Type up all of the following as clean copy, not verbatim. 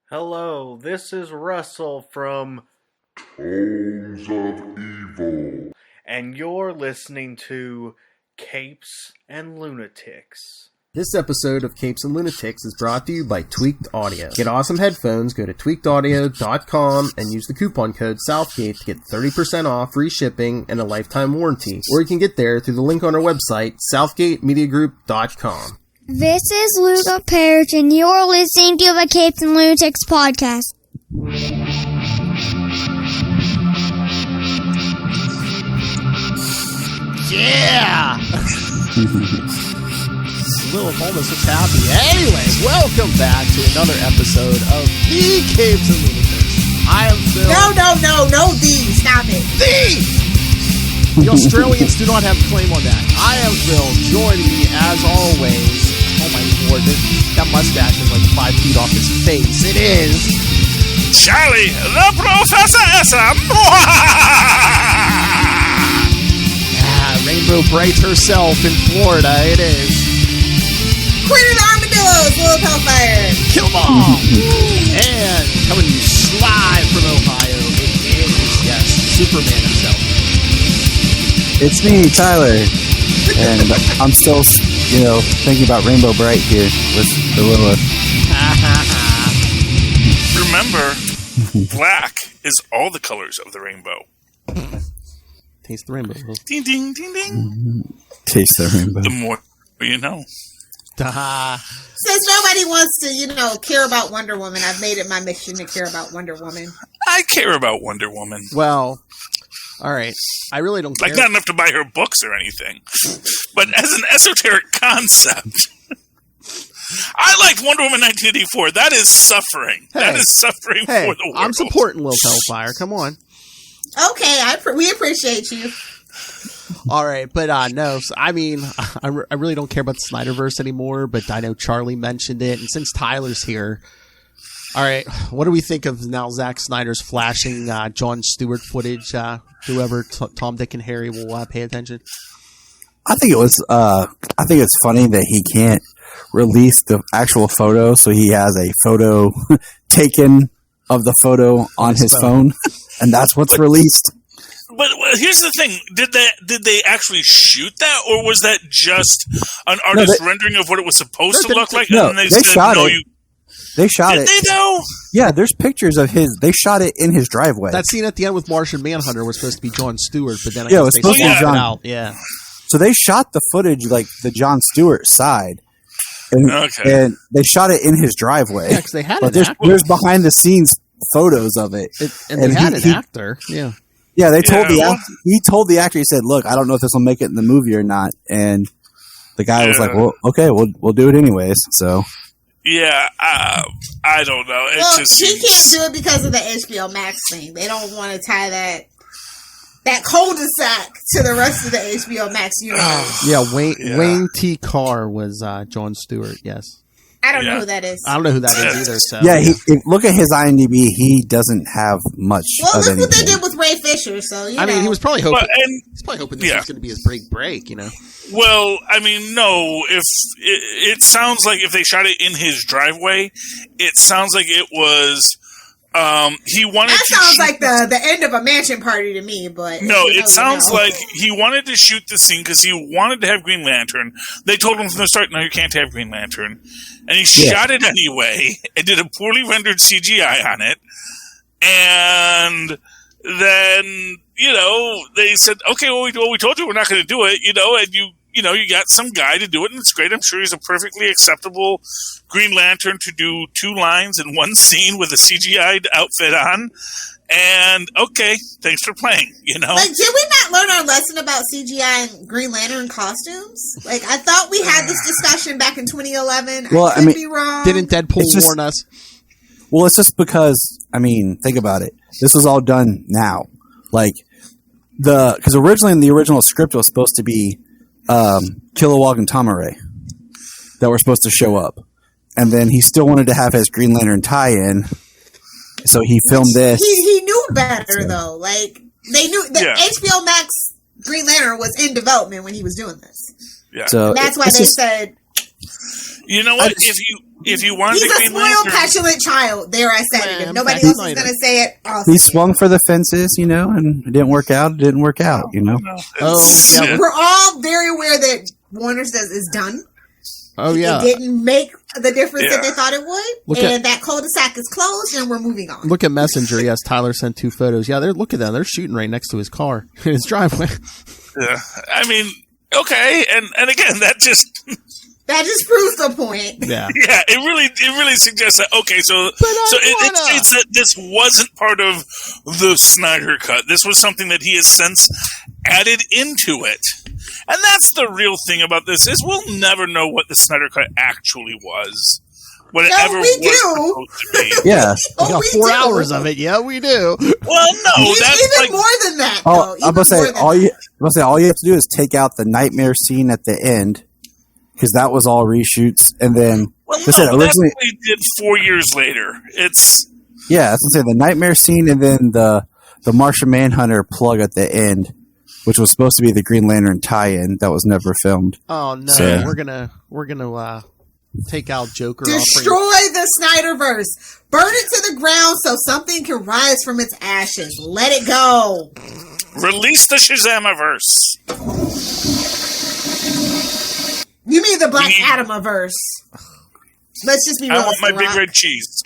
Hello, this is Russell from Tones of Evil. and you're listening to Capes and Lunatics. This episode of Capes and Lunatics is brought to you by Tweaked Audio. Get awesome headphones, go to tweakedaudio.com and use the coupon code Southgate to get 30% off, free shipping, and a lifetime warranty. Or you can get there through the link on our website, southgatemediagroup.com. This is Luca Perich, and you're listening to the Capes and Lunatics podcast. Yeah! Little moments looks happy. Anyway, welcome back to another episode of The Capes and Lunatics. I am Phil. No, stop it. The Australians do not have a claim on that. I am Phil. Joining me, as always, oh my lord, that mustache is like 5 feet off his face. It is Charlie, the Professor SM. Rainbow Bright herself in Florida. It is Queen of the Armadillos, Little Hellfire. Kill 'em all. And coming to you live from Ohio, it is, yes, Superman himself. It's me, Tyler, and I'm still, thinking about Rainbow Bright here with the Lilith. Remember, black is all the colors of the rainbow. Taste the rainbow. Ding, ding, ding, ding. Taste the rainbow. The more you know. Since nobody wants to, care about Wonder Woman, I've made it my mission to care about Wonder Woman. I care about Wonder Woman. Well, all right. I really don't care. Like, not enough to buy her books or anything. But as an esoteric concept, I liked Wonder Woman 1984. That is suffering. That is suffering for the world. I'm supporting Lil Hellfire. Come on. Okay, we appreciate you. All right, but no, I mean, I really don't care about the Snyderverse anymore, but I know Charlie mentioned it, and since Tyler's here, all right, what do we think of now Zack Snyder's flashing Jon Stewart footage? Whoever, Tom, Dick, and Harry will pay attention. I think it's funny that he can't release the actual photo, so he has a photo taken of the photo on his phone, and that's what's released. But here's the thing: did they actually shoot that, or was that just an artist rendering of what it was supposed to look like? No, and they shot it. They shot it. Did they though? Yeah, there's pictures of his. They shot it in his driveway. That scene at the end with Martian Manhunter was supposed to be Jon Stewart, but then I it guess was they supposed to be Jon. out. Yeah. So they shot the footage like the Jon Stewart side, and they shot it in his driveway. Yeah, because they had there's behind the scenes photos of it, and they had an actor. Yeah. Yeah, they told he told the actor, he said, "Look, I don't know if this will make it in the movie or not." And the guy was like, "Well, okay, we'll do it anyways." So yeah, I don't know. It just he can't do it because of the HBO Max thing. They don't want to tie that cul-de-sac to the rest of the HBO Max universe. Wayne T. Carr was Jon Stewart. Yes. I don't know who that is. I don't know who that is either. So look at his IMDb. He doesn't have much. Well, look what they did with Ray Fisher. So I mean, he was probably hoping. He's probably hoping this was going to be his break. Well, I mean, no. If it sounds like if they shot it in his driveway, it sounds like it was. He wanted. That sounds like the end of a mansion party to me, but no, it sounds like he wanted to shoot the scene because he wanted to have Green Lantern. They told him from the start, "No, you can't have Green Lantern," and he shot it anyway and did a poorly rendered CGI on it. And then they said, "Okay, well, we told you we're not going to do it," and you got some guy to do it, and it's great. I'm sure he's a perfectly acceptable Green Lantern to do 2 lines in one scene with a CGI outfit on. And, okay, thanks for playing, Like, did we not learn our lesson about CGI and Green Lantern costumes? Like, I thought we had this discussion back in 2011. Well, I could be wrong. Didn't Deadpool warn us? Well, it's just because, think about it. This was all done now. Like, because originally in the original script it was supposed to be Kilowog and Tamaray that were supposed to show up. And then he still wanted to have his Green Lantern tie-in, so he filmed this. He knew better, though. Like, they knew that HBO Max Green Lantern was in development when he was doing this. Yeah. So and that's why they said... You know what? if you wanted He's the a Green spoiled, Lantern, petulant child. There, I said it. If nobody else is going to say it, I'll He say swung for the fences, you know, and it didn't work out. It didn't work out, you know. it. We're all very aware that Warner says is done. Oh, yeah. It didn't make the difference that they thought it would. Look that cul-de-sac is closed, and we're moving on. Look at Messenger. Yes, Tyler sent 2 photos. Yeah, look at them. They're shooting right next to his car in his driveway. Yeah, I mean, okay, and again, that just proves the point. Yeah, yeah, it really suggests that it's that this wasn't part of the Snyder Cut. This was something that he has since added into it. And that's the real thing about this, is we'll never know what the Snyder Cut actually was. Whatever we was do. supposed to be. Yeah. we got 4 hours of it. Yeah, we do. Well, no, that's even more than that. Oh, though. I'm gonna say all you have to do is take out the nightmare scene at the end, because that was all reshoots, and then that's what we did 4 years later. That's what I'm saying. The nightmare scene, and then the Martian Manhunter plug at the end, which was supposed to be the Green Lantern tie-in, that was never filmed. Oh no, So, we're gonna take out Joker. Destroy the Snyderverse. Burn it to the ground so something can rise from its ashes. Let it go. Release the Shazamiverse. You mean the Black Adamiverse? Let's just be real. I want my big red cheese.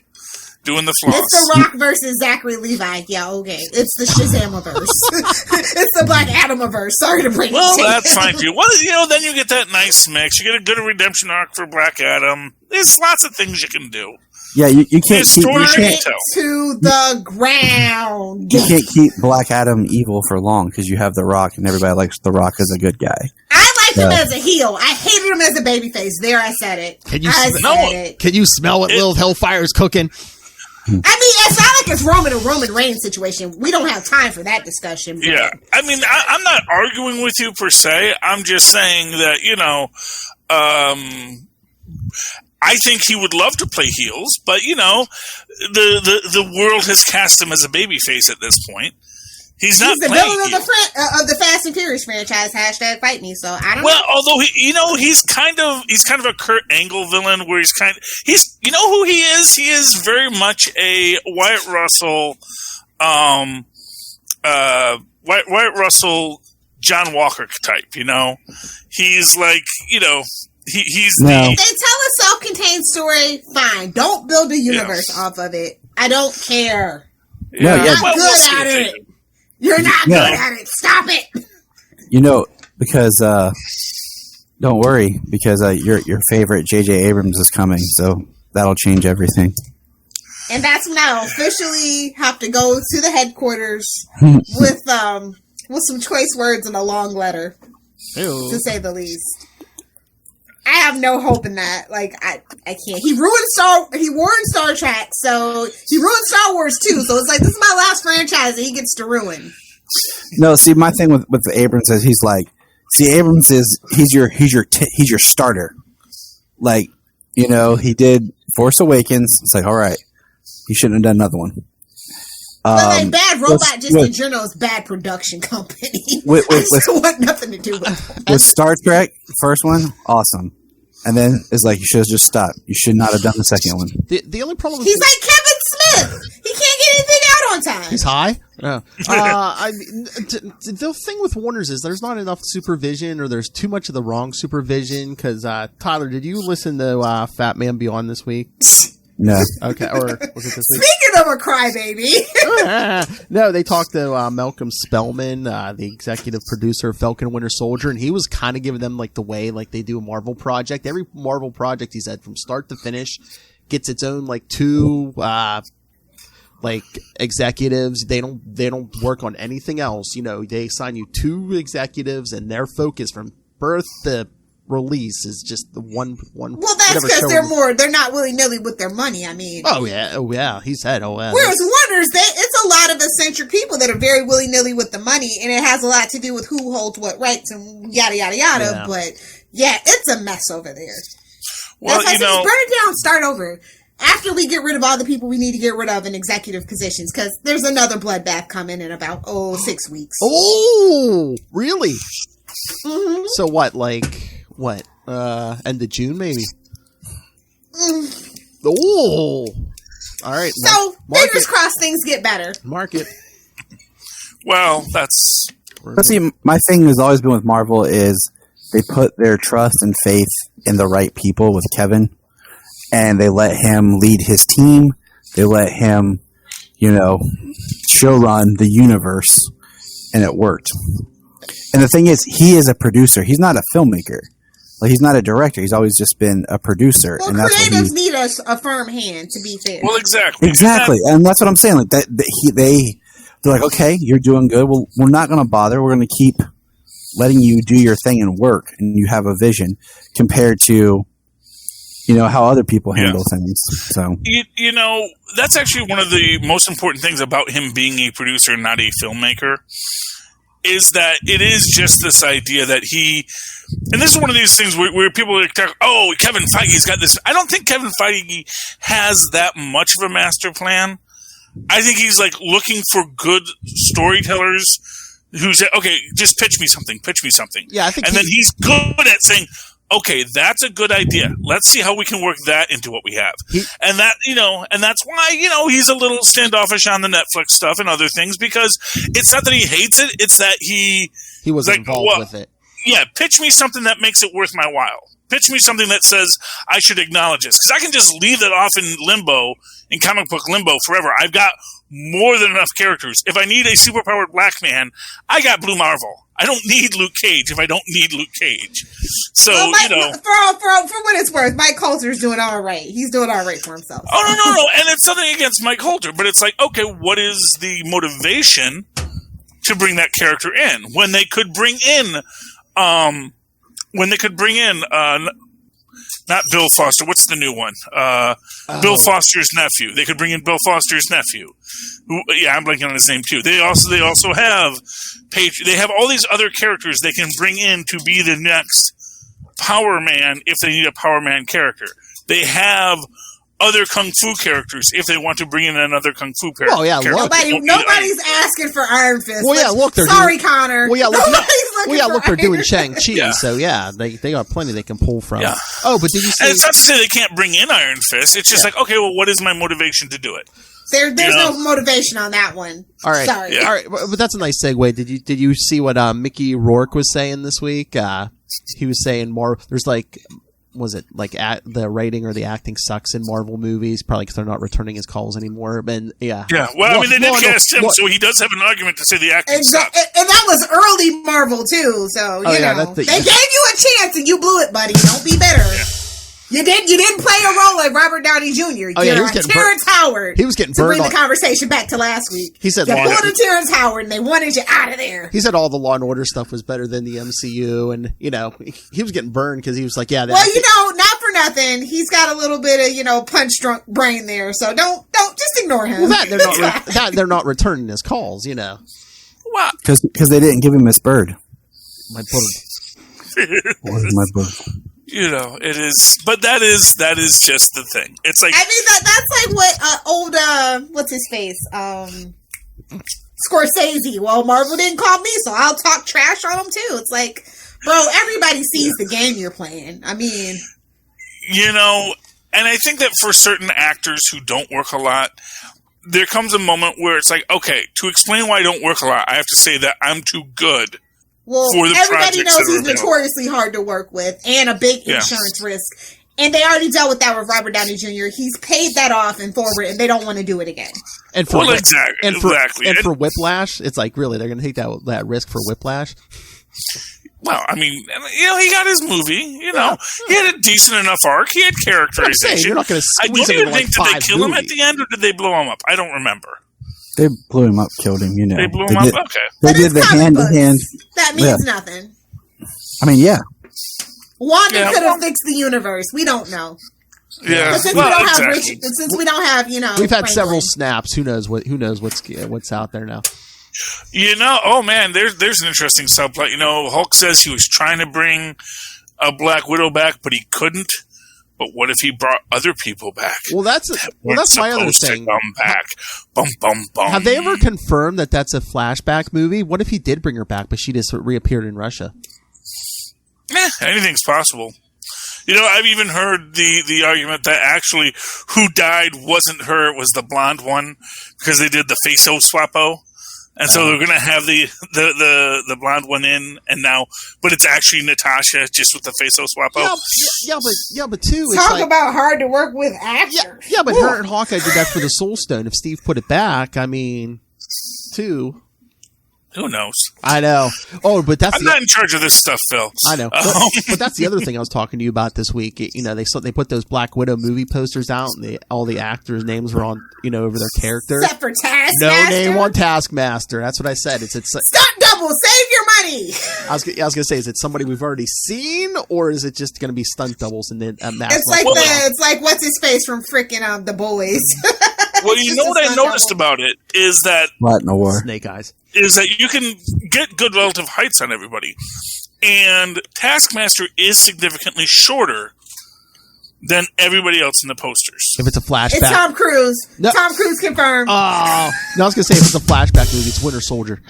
Doing the floss. It's the Rock versus Zachary Levi. Yeah, okay. It's the Shazamiverse. It's the Black Adamiverse. Sorry to bring Well, it that's fine too. Well, then you get that nice mix. You get a good redemption arc for Black Adam. There's lots of things you can do. Yeah, you can't keep to the ground. You can't keep Black Adam evil for long, because you have The Rock, and everybody likes The Rock as a good guy. I liked him as a heel. I hated him as a babyface. There, I said it. Can you smell what Lil Hellfire's cooking? I mean, it's not like it's Roman Reigns situation. We don't have time for that discussion. Yeah. I mean, I'm not arguing with you per se. I'm just saying that, I think he would love to play heels, but, the world has cast him as a babyface at this point. He's the villain of the Fast and Furious franchise. # fight me. So I don't. Well, although he's kind of a Kurt Angle villain, where he's you know who he is. He is very much a Wyatt Russell, Wyatt Russell, John Walker type. He's like he's no. They tell a self-contained story. Fine, don't build a universe off of it. I don't care. No, You're not good at it. You're not good at it. Stop it. Because don't worry, because your favorite J.J. Abrams is coming, so that'll change everything. And that's when I'll officially have to go to the headquarters with some choice words and a long letter, to say the least. I have no hope in that. Like, I can't. He ruined Star Trek, so he ruined Star Wars too. So it's like, this is my last franchise that he gets to ruin. No, see, my thing with Abrams is Abrams is he's your starter. Like, he did Force Awakens. It's like, all right, he shouldn't have done another one. But Bad Robot in general is bad production company. I still want nothing to do with it. With Star Trek, first one, awesome. And then it's like, you should have just stopped. You should not have done the second one. The only problem he's like Kevin Smith. He can't get anything out on time. He's high? Yeah. The thing with Warner's is there's not enough supervision, or there's too much of the wrong supervision. Because, Tyler, did you listen to Fat Man Beyond this week? No. Okay, or was it this week? Speaking of a crybaby. No, they talked to Malcolm Spellman, the executive producer of Falcon and Winter Soldier, and he was kind of giving them the way they do a Marvel project. Every Marvel project, he said, from start to finish, gets its own two executives. They don't work on anything else. They assign you 2 executives, and their focus from birth to release is just the one. Well, that's because they're not willy-nilly with their money. I mean, oh yeah, he said, whereas Warner's, it's a lot of eccentric people that are very willy-nilly with the money, and it has a lot to do with who holds what rights and yada yada yada. Yeah. But it's a mess over there. Well, just burn it down, start over. After we get rid of all the people we need to get rid of in executive positions, because there's another bloodbath coming in about 6 weeks. Oh, really? Mm-hmm. So what? End of June, maybe? Oh, all right. So fingers crossed things get better. Mark it. Well, that's. But see, my thing has always been with Marvel is they put their trust and faith in the right people with Kevin, and they let him lead his team. They let him, show run the universe, and it worked. And the thing is, he is a producer. He's not a filmmaker. Like, he's not a director. He's always just been a producer. Well, and that's creatives need a firm hand, to be fair. Well, exactly. And that's what I'm saying. Like they're like, okay, you're doing good. Well, we're not going to bother. We're going to keep letting you do your thing and work, and you have a vision compared to, how other people handle things. So that's actually one of the most important things about him being a producer, not a filmmaker, is that it is just this idea that he. And this is one of these things where people are talking, oh, Kevin Feige's got this. I don't think Kevin Feige has that much of a master plan. I think he's like looking for good storytellers who say, okay, just pitch me something. Yeah, I think then he's good at saying, okay, that's a good idea. Let's see how we can work that into what we have. And that's why, he's a little standoffish on the Netflix stuff and other things, because it's not that he hates it. It's that he wasn't involved with it. Yeah, pitch me something that makes it worth my while. Pitch me something that says I should acknowledge this. Because I can just leave it off in limbo, in comic book limbo forever. I've got more than enough characters. If I need a superpowered black man, I got Blue Marvel. I don't need Luke Cage if I don't need Luke Cage. So, for what it's worth, Mike Coulter's doing all right. He's doing all right for himself. Oh, no. And it's nothing against Mike Coulter, but it's like, okay, what is the motivation to bring that character in? When they could bring in, not Bill Foster. What's the new one? Bill Foster's nephew. They could bring in Bill Foster's nephew. I'm blanking on his name too. They also have They have all these other characters they can bring in to be the next Power Man if they need a Power Man character. They have other Kung Fu characters if they want to bring in another Kung Fu character. Oh, yeah, nobody's asking for Iron Fist. Well, yeah, look, sorry, Connor. Well, yeah, look, they're doing Fist. Shang-Chi, so yeah, they got plenty they can pull from. Yeah. Oh, but did you see? And it's not to say they can't bring in Iron Fist. It's just like, okay, well, what is my motivation to do it? There's no motivation on that one. All right, sorry. All right, but that's a nice segue. Did you see what Mickey Rourke was saying this week? He was saying there's was it the writing or the acting sucks in Marvel movies, probably because they're not returning his calls anymore. And well, I mean, they did cast him, so he does have an argument to say the acting sucks. And that was early Marvel too, so they gave you a chance and you blew it, buddy. Don't be bitter. Yeah. You didn't play a role like Robert Downey Jr. You're Terrence Howard. He was getting to burned. Bring the conversation back to last week. He said you pulled a Terrence Howard, and they wanted you out of there. He said all the Law and Order stuff was better than the MCU, and he was getting burned because he was like, yeah. Well, not for nothing. He's got a little bit of punch drunk brain there, so don't just ignore him. Well, they're not returning his calls, Well, because they didn't give him his bird. My bird. My bird. It is, but that is just the thing. It's like, I mean, that's like what old what's his face, Scorsese. Well, Marvel didn't call me, so I'll talk trash on him too. It's like, bro, everybody sees the game you're playing. I mean, and I think that for certain actors who don't work a lot, there comes a moment where it's like, okay, to explain why I don't work a lot, I have to say that I'm too good. Well, everybody knows he's notoriously hard to work with and a big insurance risk. And they already dealt with that with Robert Downey Jr. He's paid that off and forward, and they don't want to do it again. And for exactly. And for Whiplash, it's like, really, they're going to take that risk for Whiplash? Well, I mean, he got his movie. He had a decent enough arc. He had characterization. You're not going to squeeze him into did they kill him at the end, or did they blow him up? I don't remember. They blew him up, killed him, They blew him up? Okay. They did the hand-to-hand. That means nothing. I mean, yeah. Wanda could have fixed the universe. We don't know. Yeah. But since we don't have we've had several snaps. Who knows what's out there now? Oh man, there's an interesting subplot. Hulk says he was trying to bring a Black Widow back, but he couldn't. But what if he brought other people back? Well, that's my other thing. Come back. Bum, bum, bum. Have they ever confirmed that that's a flashback movie? What if he did bring her back, but she just reappeared in Russia? Anything's possible. I've even heard the argument that actually who died wasn't her, it was the blonde one, because they did the face-o swap-o. And so they're going to have the blonde one in, and now, but it's actually Natasha just with the face-o swap-o. But too, it's talk about hard to work with actors. Yeah, but her and Hawkeye did that for the Soul Stone. If Steve put it back, I mean, too. Who knows? I know. Oh, but I'm not in charge of this stuff, Phil. I know. But that's the other thing I was talking to you about this week. They put those Black Widow movie posters out, and all the actors' names were on, over their character. Except for Taskmaster. No name on Taskmaster. That's what I said. It's stunt double. Save your money. I was going to say, is it somebody we've already seen, or is it just going to be stunt doubles and then a mask? It's like what's his face from freaking The Boys. Well, what I noticed about it is that what in the war? Snake Eyes. Is that you can get good relative heights on everybody. And Taskmaster is significantly shorter than everybody else in the posters. If it's a flashback. It's Tom Cruise. No. Tom Cruise confirmed. Oh. No, I was going to say if it's a flashback movie, it's Winter Soldier.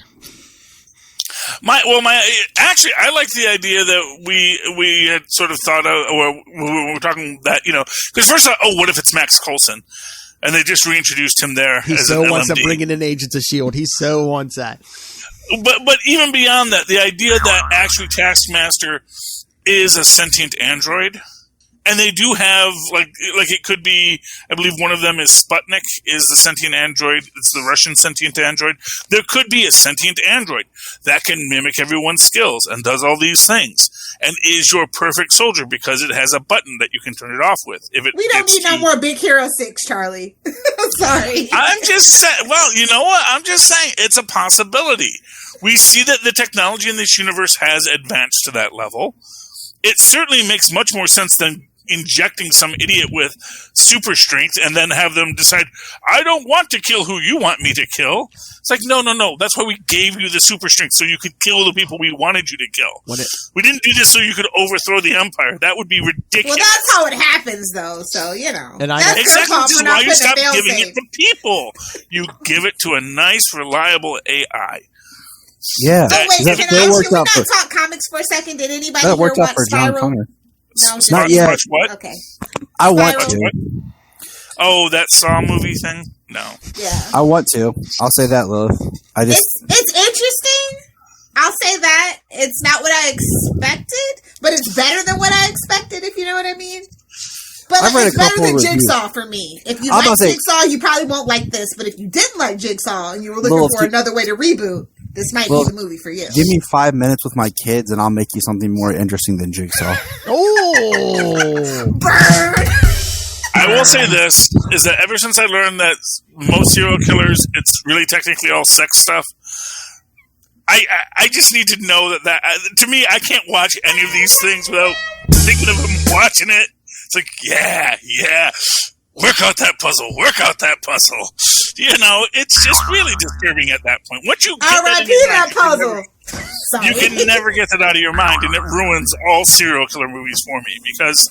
Actually, I like the idea that we had sort of thought of, or we were talking that, because first I thought, what if it's Max Coulson? And they just reintroduced him there. He so wants to bring in Agents of S.H.I.E.L.D. He so wants that. But even beyond that, the idea that actually Taskmaster is a sentient android, and they do have, like it could be, I believe one of them is Sputnik, is the sentient android. It's the Russian sentient android. There could be a sentient android that can mimic everyone's skills and does all these things. And is your perfect soldier because it has a button that you can turn it off with. We don't need no more Big Hero 6, Charlie. I'm sorry. I'm just saying, well, you know what? I'm just saying it's a possibility. We see that the technology in this universe has advanced to that level. It certainly makes much more sense than injecting some idiot with super strength and then have them decide, I don't want to kill who you want me to kill. It's like, no. That's why we gave you the super strength, so you could kill the people we wanted you to kill. We didn't do this so you could overthrow the Empire. That would be ridiculous. Well, that's how it happens, though, so, And that's exactly, this is why you stop giving it to people. You give it to a nice, reliable AI. Yeah. Oh, wait, that can we not talk comics for a second? Did anybody that worked hear out for Spiral? John Connor. No, not yet. What? Okay. I want Spiral. to. Oh, that Saw movie thing? No. Yeah. I want to. I'll say that, Lilith. It's interesting. I'll say that. It's not what I expected, but it's better than what I expected, if you know what I mean. But it's better than Jigsaw for me. If you like Jigsaw, you probably won't like this. But if you didn't like Jigsaw and you were looking for another way to reboot, this might be the movie for you. Give me 5 minutes with my kids, and I'll make you something more interesting than Jigsaw. Oh, burn! I will say this, is that ever since I learned that most serial killers, it's really technically all sex stuff, I just need to know that to me, I can't watch any of these things without thinking of them watching it. It's like, yeah, work out that puzzle. It's just really disturbing at that point. Once you get that puzzle. You can never get that out of your mind, and it ruins all serial killer movies for me because,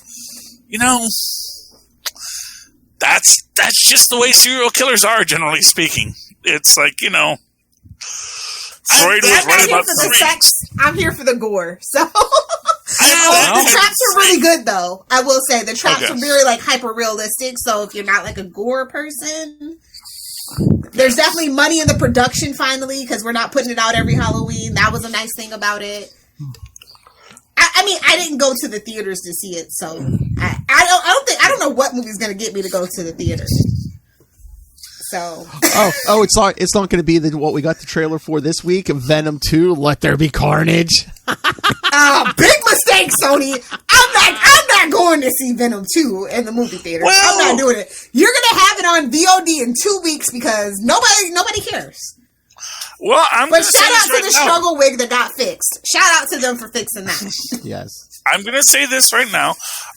that's just the way serial killers are, generally speaking. It's like, Freud was right about the sex. I'm here for the gore. So the traps are really good, though. I will say the traps are very hyper realistic. So if you're not a gore person, there's definitely money in the production. Finally, because we're not putting it out every Halloween. That was a nice thing about it. I mean, I didn't go to the theaters to see it, so I don't know what movie's going to get me to go to the theater. So it's not going to be what we got the trailer for this week. Venom 2, Let There Be Carnage. Big mistake, Sony. I'm not going to see Venom 2 in the movie theater. I'm not doing it. You're going to have it on VOD in 2 weeks because nobody cares. Well, but shout out to the struggle wig that got fixed. Shout out to them for fixing that. Yes. I'm going to say this right now.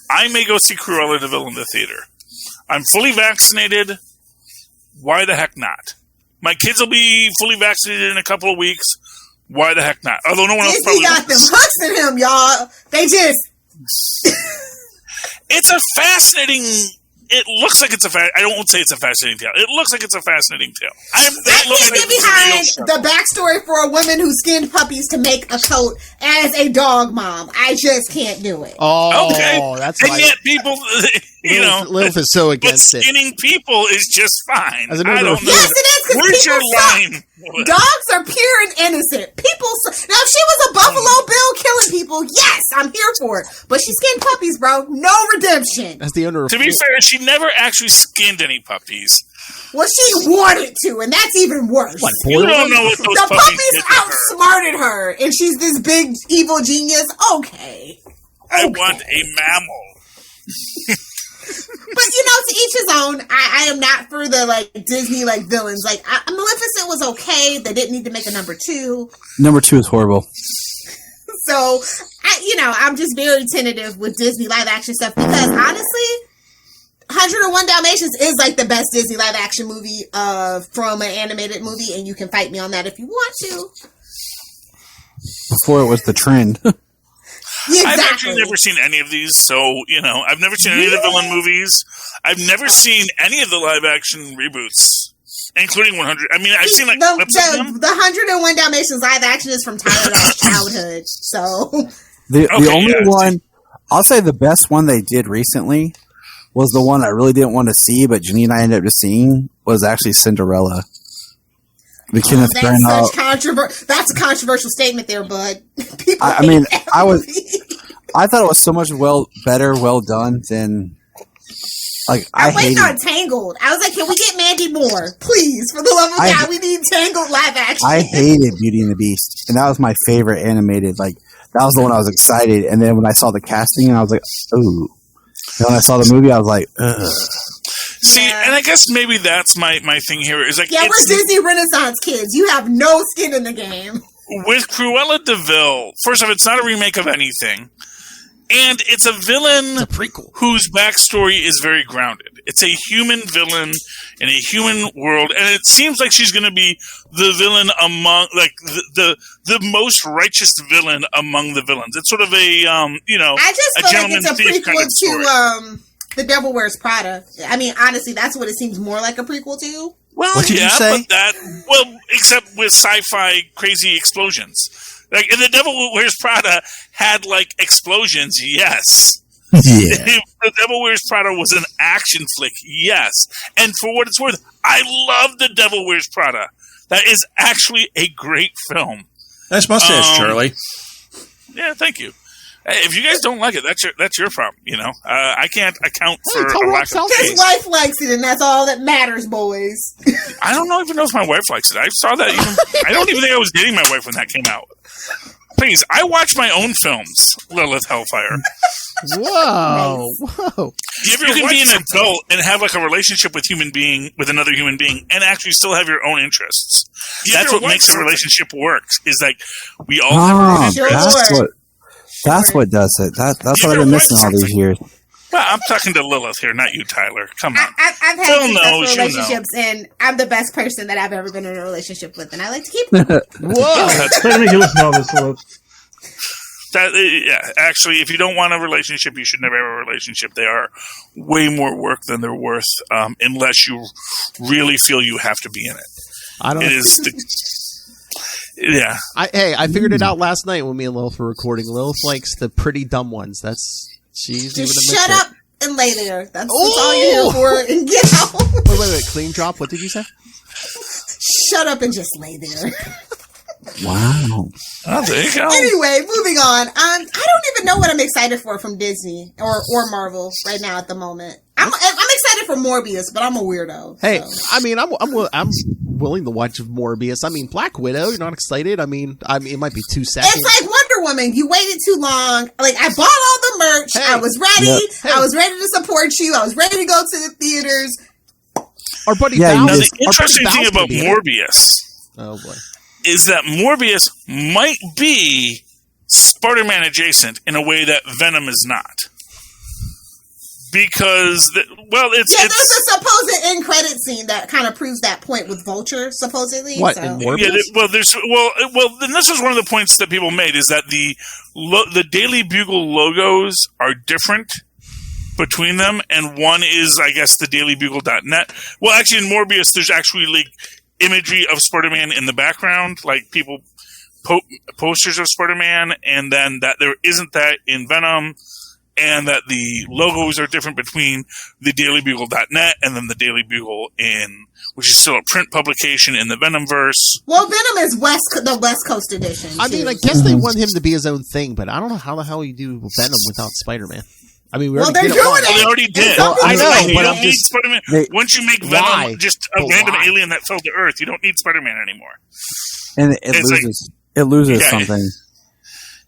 I may go see Cruella de Vil in the theater. I'm fully vaccinated. Why the heck not? My kids will be fully vaccinated in a couple of weeks. Why the heck not? Although no one else probably got them hooks in him, y'all. They just... It's a fascinating It looks like it's I won't say it's a fascinating tale. It looks like it's a fascinating tale. I can't get behind the backstory for a woman who skinned puppies to make a coat as a dog mom. I just can't do it. Oh, okay. That's and yet people, Lilith is so against but skinning people is just fine. I don't know. Yes, it is. Where's your line? Dogs are pure and innocent. People. Now, if she was a Buffalo Bill killing people, yes, I'm here for it. But she skinned puppies, bro. No redemption. As the owner of to be fair, she never actually skinned any puppies. Well, she wanted to, and that's even worse. You don't know what those the puppies outsmarted her, and she's this big evil genius. Okay. I want a mammal. But to each his own. I am not for the Disney villains. Maleficent was okay. They didn't need to make a number 2. Number 2 is horrible. So I'm just very tentative with Disney live action stuff because honestly, 101 Dalmatians is the best Disney live action movie from an animated movie, and you can fight me on that if you want to. Before it was the trend. Exactly. I've actually never seen any of these, so I've never seen any of the villain movies. I've never seen any of the live action reboots, including 100. I mean, I've seen clips of them. The 101 Dalmatians live action is from Tyler's childhood, so the only one I'll say the best one they did recently was the one I really didn't want to see, but Janine and I ended up just seeing was actually Cinderella. The Kenneth Branagh. That's a controversial statement there, bud. I thought it was so much well done than I waited on Tangled. I was like, can we get Mandy Moore? Please, for the love of God, we need Tangled live action. I hated Beauty and the Beast, and that was my favorite animated. That was the one I was excited, and then when I saw the casting, I was like, ooh. And when I saw the movie, I was like, ugh. See, and I guess maybe that's my thing here is we're Disney Renaissance kids. You have no skin in the game. With Cruella de Vil, first off, it's not a remake of anything. And it's a villain whose backstory is very grounded. It's a human villain in a human world, and it seems like she's going to be the villain among, the most righteous villain among the villains. It's sort of a, I just feel like it's a prequel kind of to The Devil Wears Prada. I mean, honestly, that's what it seems more like a prequel to. Well, what did you say? But except with sci-fi crazy explosions. And The Devil Wears Prada had explosions, yes. Yeah. The Devil Wears Prada was an action flick, yes. And for what it's worth, I love The Devil Wears Prada. That is actually a great film. Nice mustache, Charlie. Yeah, thank you. Hey, if you guys don't like it, that's your problem. I can't account for a lack of taste. His wife likes it, and that's all that matters, boys. I don't even know if my wife likes it. I saw that. I don't even think I was dating my wife when that came out. Please, I watch my own films, Lilith Hellfire. Whoa. If you can be an adult and have a relationship with another human being, and actually still have your own interests, that's what makes a relationship work. Is we all have our own interests. That's what does it. That's what I've been missing all these years. Well, I'm talking to Lilith here, not you, Tyler. Come on. I've had successful relationships, and I'm the best person that I've ever been in a relationship with, and I like to keep them. Whoa! Let me listen to all this, Lilith. Actually, if you don't want a relationship, you should never have a relationship. They are way more work than they're worth, unless you really feel you have to be in it. I don't. It is. Yeah. I figured it out last night when me and Lilith were recording. Lilith likes the pretty dumb ones. She's even just shut up and lay there. That's all you're here for. And get out. Wait. Clean drop. What did you say? Shut up and just lay there. Wow. Oh, there you go. Anyway, moving on. I don't even know what I'm excited for from Disney or Marvel right now at the moment. I'm excited for Morbius, but I'm a weirdo. Hey, so. I mean, I'm willing to watch Morbius. I mean, Black Widow. You're not excited? I mean, it might be 2 seconds. It's like Wonder Woman. You waited too long. I bought all the merch. Hey, I was ready. Yep. Hey. I was ready to support you. I was ready to go to the theaters. Our buddy Now, the interesting thing about Morbius. Oh boy. Is that Morbius might be Spider-Man adjacent in a way that Venom is not. Because, it's... there's a supposed end credit scene that kind of proves that point with Vulture, supposedly. What, in Morbius? And this is one of the points that people made, is that the Daily Bugle logos are different between them, and one is, I guess, the dailybugle.net. Well, actually, in Morbius, there's actually like imagery of Spider-Man in the background, like people posters of Spider-Man, and then that there isn't that in Venom, and that the logos are different between the dailybugle.net and then the Daily Bugle which is still a print publication in the Venomverse. Well, Venom is the West Coast edition. I mean, I guess they want him to be his own thing, but I don't know how the hell you do Venom without Spider-Man. I mean, they're doing it. They already did. Well, I know, you but don't I'm need just Spider-Man. Once you make Venom just a random alien that fell to Earth, you don't need Spider-Man anymore. And it loses something.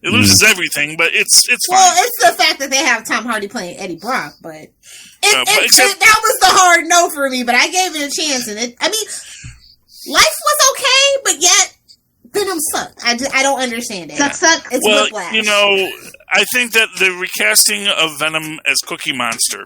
It loses everything, but it's fine. Well, it's the fact that they have Tom Hardy playing Eddie Brock, but that was the hard no for me. But I gave it a chance, and life was okay, but yet Venom sucked. I don't understand it. Suck. It's whiplash. I think that the recasting of Venom as Cookie Monster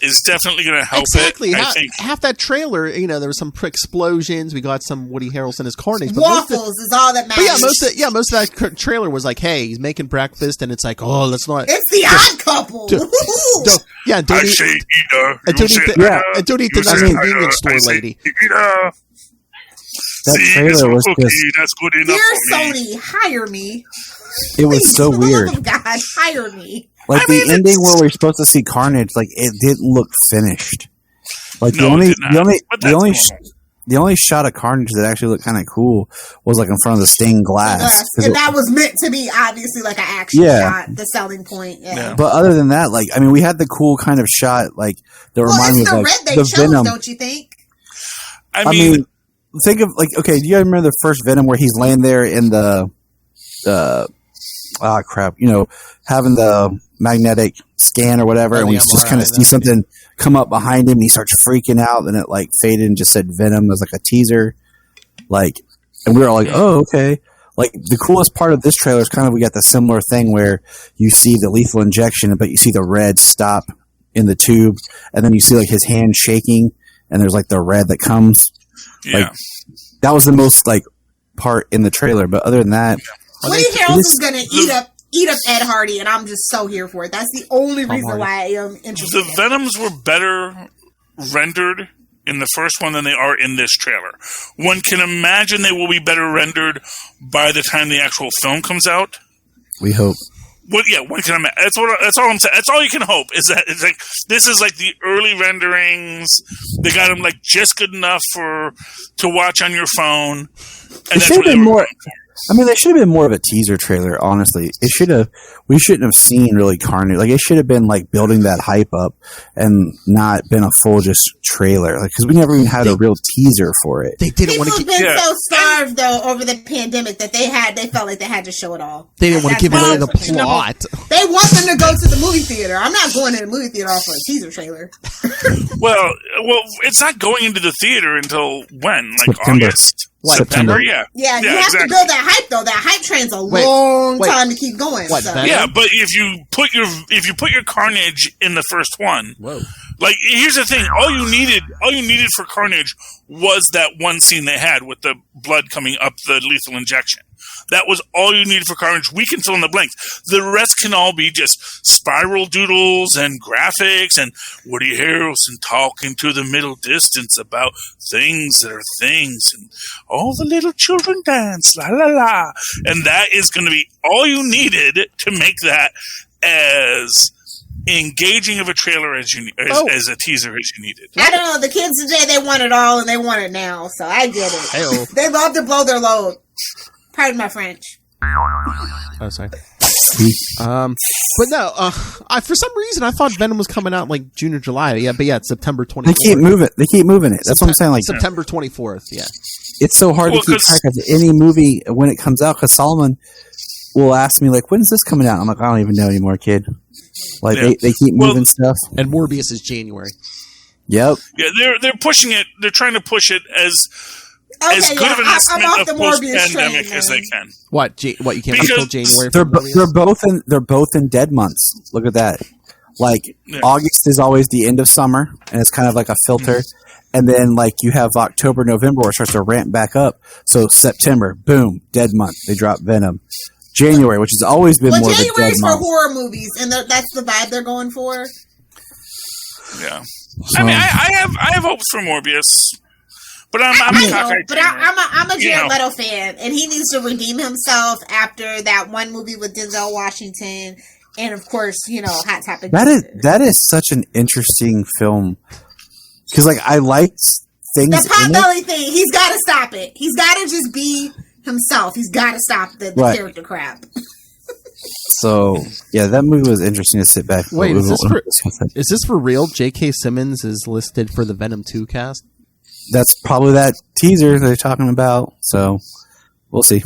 is definitely going to help exactly. it. I think half that trailer, there was some explosions. We got some Woody Harrelson as Carnage. But waffles is all that matters. But most of that trailer was like, hey, he's making breakfast, and it's like, oh, let's not. It's the Odd Couple. Don't eat the nice convenience store lady. That trailer was just. That's good enough. Dear Sony, hire me. It was so weird. Oh God, hire me. Like the ending where we're supposed to see Carnage, like it didn't look finished. Like the only shot of Carnage that actually looked kind of cool was like in front of the stained glass, and that was meant to be obviously like an action shot, the selling point. Yeah. But other than that, like we had the cool kind of shot, like that reminded me of like red they the chose, Venom. Don't you think? I mean, think of like do you guys remember the first Venom where he's laying there in the having the magnetic scan or whatever, and we just kind of see something come up behind him, and he starts freaking out, and it like faded and just said Venom as like a teaser, and we were all like, oh, okay. Like the coolest part of this trailer is kind of we got the similar thing where you see the lethal injection, but you see the red stop in the tube, and then you see like his hand shaking, and there's like the red that comes. Yeah, like, that was the most like part in the trailer, but other than that. Woody Harrelson's going to eat up Ed Hardy, and I'm just so here for it. That's the only reason why I am interested. The Venoms were better rendered in the first one than they are in this trailer. One can imagine they will be better rendered by the time the actual film comes out. We hope. Well, yeah, one can imagine. That's all I'm saying. That's all you can hope is that it's like this is like the early renderings. They got them like just good enough to watch on your phone. And that's what they were going for. I mean, they should have been more of a teaser trailer, honestly. We shouldn't have seen really Carnage. Like, it should have been, like, building that hype up and not been a full just trailer. Like, because we never even had a real teaser for it. They didn't want to People have been so starved, though, over the pandemic that they felt like they had to show it all. They didn't want to give away the plot. They want them to go to the movie theater. I'm not going to the movie theater off for a teaser trailer. Well, it's not going into the theater until when? Like September. August? September. Yeah, you have to build that hype though. That hype train's a long time to keep going. Yeah, but if you put your Carnage in the first one, like here's the thing: all you needed for Carnage was that one scene they had with the blood coming up the lethal injection. That was all you needed for Carnage. We can fill in the blanks. The rest can all be just spiral doodles and graphics and Woody Harrelson talking to the middle distance about things that are things and all the little children dance, la la la. And that is going to be all you needed to make that as engaging of a trailer as as a teaser as you needed. I don't know. The kids today, they want it all and they want it now. So I get it. Hey-o. They love to blow their load. Pardon my French. Oh, sorry. But no, for some reason I thought Venom was coming out like June or July. Yeah, but it's September 24th. They keep moving it. That's what I'm saying. Like September 24th. Yeah. It's so hard to keep track of any movie when it comes out because Solomon will ask me like, "When's this coming out?" I'm like, "I don't even know anymore, kid." Like they keep moving stuff. And Morbius is January. Yep. Yeah, they're pushing it. They're trying to push it as good of an estimate of post-pandemic as they can. What you can't wait till January? They're both in dead months. Look at that. Like August is always the end of summer, and it's kind of like a filter. And then like you have October, November, where it starts to ramp back up. So September, boom, dead month. They drop Venom. January, which has always been more of a dead January's for month. horror movies, and that's the vibe they're going for. Yeah. I mean, I have hopes for Morbius. But I'm a Jared Leto fan, and he needs to redeem himself after that one movie with Denzel Washington, and of course, Hot Topic. That is such an interesting film because, like, I liked things. The Potbelly thing, he's got to stop it. He's got to just be himself. He's got to stop the character crap. So yeah, that movie was interesting to sit back. Wait, is this for real? J.K. Simmons is listed for the Venom 2 cast. That's probably that teaser they're talking about. So we'll see.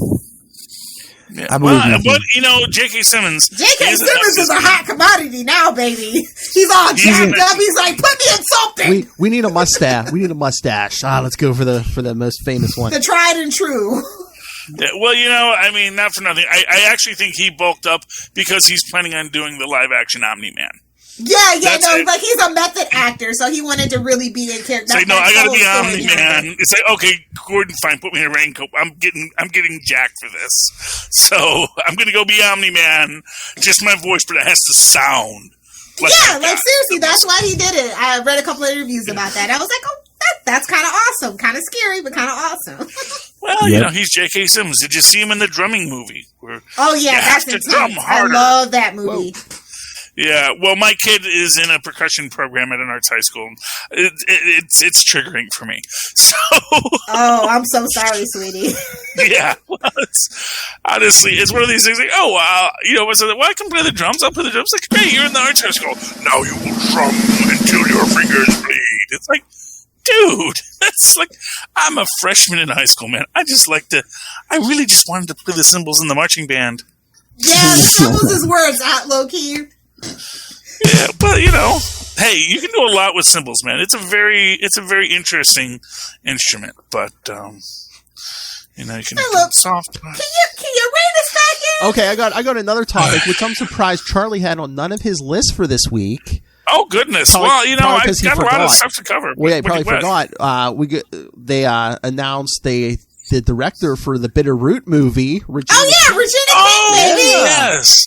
Yeah. But J.K. Simmons. J.K. Simmons is a hot commodity now, baby. He's all jacked up. He's like, put me in something. We need a mustache. Let's go for the most famous one. The tried and true. Yeah, well, I mean, not for nothing. I actually think he bulked up because he's planning on doing the live action Omni-Man. Like he's a method actor, so he wanted to really be in character. It's like, no, I gotta be Omni-Man. It's like, okay, Gordon, fine, put me in a raincoat. I'm getting jacked for this. So I'm gonna go be Omni-Man. Just my voice, but it has to sound. Seriously, that's why he did it. I read a couple of interviews about that. I was like, oh, that's kind of awesome. Kind of scary, but kind of awesome. Well, he's J.K. Simmons. Did you see him in the drumming movie? That's intense. I love that movie. Whoa. Yeah, well, my kid is in a percussion program at an arts high school. It's triggering for me. So. Oh, I'm so sorry, sweetie. Yeah, well, it's one of these things like, I can play the drums. I'll play the drums. Like, hey, you're in the arts high school. Now you will drum until your fingers bleed. It's like, dude, that's like, I'm a freshman in high school, man. I really just wanted to play the cymbals in the marching band. Yeah, the cymbals is where it's at, low key. Yeah, but hey, you can do a lot with cymbals, man. It's a very interesting instrument, but you can soft. Can you rein us back in? Okay, I got another topic, which I'm surprised Charlie had on none of his lists for this week. Oh goodness! I've got a lot of stuff to cover. Well, yeah, probably forgot. They announced the director for the Bitterroot movie. Regina King, baby. Yes.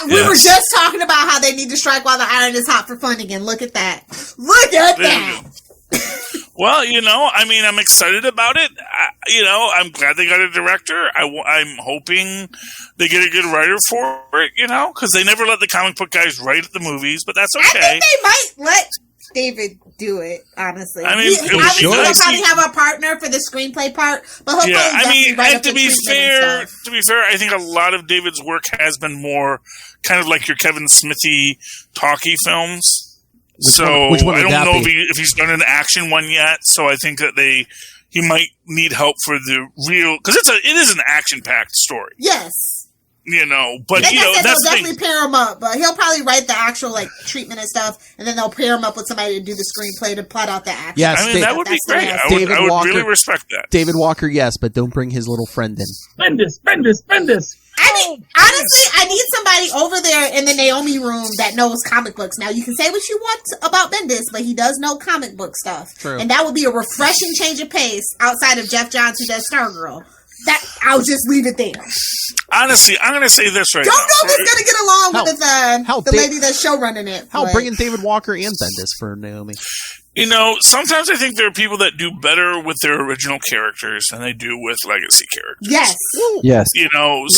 We were just talking about how they need to strike while the iron is hot for fun again. Look at that. Look at that. Well, I'm excited about it. I'm glad they got a director. I'm hoping they get a good writer for it, because they never let the comic book guys write at the movies, but that's okay. I think they might let David do it, honestly. I mean, he'll probably have a partner for the screenplay part, but hopefully to be fair, I think a lot of David's work has been more kind of like your Kevin Smithy talkie films. Which one I don't know if he's done an action one yet, so I think that he might need help for the real, because it is an action-packed story. Yes. But they'll that's definitely pair him up. But he'll probably write the actual treatment and stuff, and then they'll pair him up with somebody to do the screenplay to plot out the action. Yes, that would be great. I would really respect that. David Walker, yes, but don't bring his little friend in. Bendis. I mean, honestly, I need somebody over there in the Naomi room that knows comic books. Now, you can say what you want about Bendis, but he does know comic book stuff. True. And that would be a refreshing change of pace outside of Jeff Johns, who does Stargirl. I'll just leave it there. Honestly, I'm going to say this right now. Don't know if it's going to get along with the lady that's show running it. Bring in David Walker and Bendis for Naomi. Sometimes I think there are people that do better with their original characters than they do with legacy characters. Yes.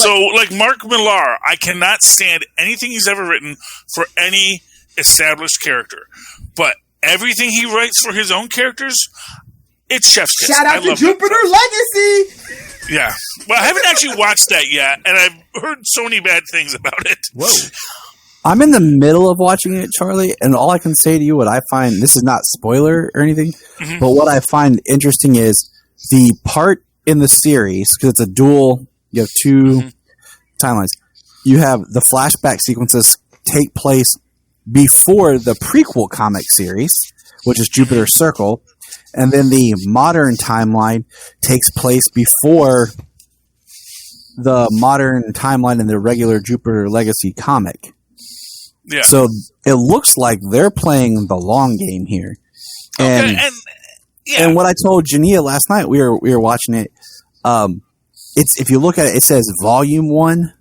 So like Mark Millar, I cannot stand anything he's ever written for any established character. But everything he writes for his own characters, it's chef's kiss. Shout out to Jupiter Legacy! Yeah. Well, I haven't actually watched that yet, and I've heard so many bad things about it. Whoa. I'm in the middle of watching it, Charlie, and all I can say to you, what I find, this is not spoiler or anything, but what I find interesting is the part in the series, because it's a dual, you have two timelines. You have the flashback sequences take place before the prequel comic series, which is Jupiter Circle, and then the modern timeline takes place before the modern timeline in the regular Jupiter Legacy comic. Yeah. So it looks like they're playing the long game here. And what I told Jania last night, we were watching it. it's if you look at it, it says Volume 1.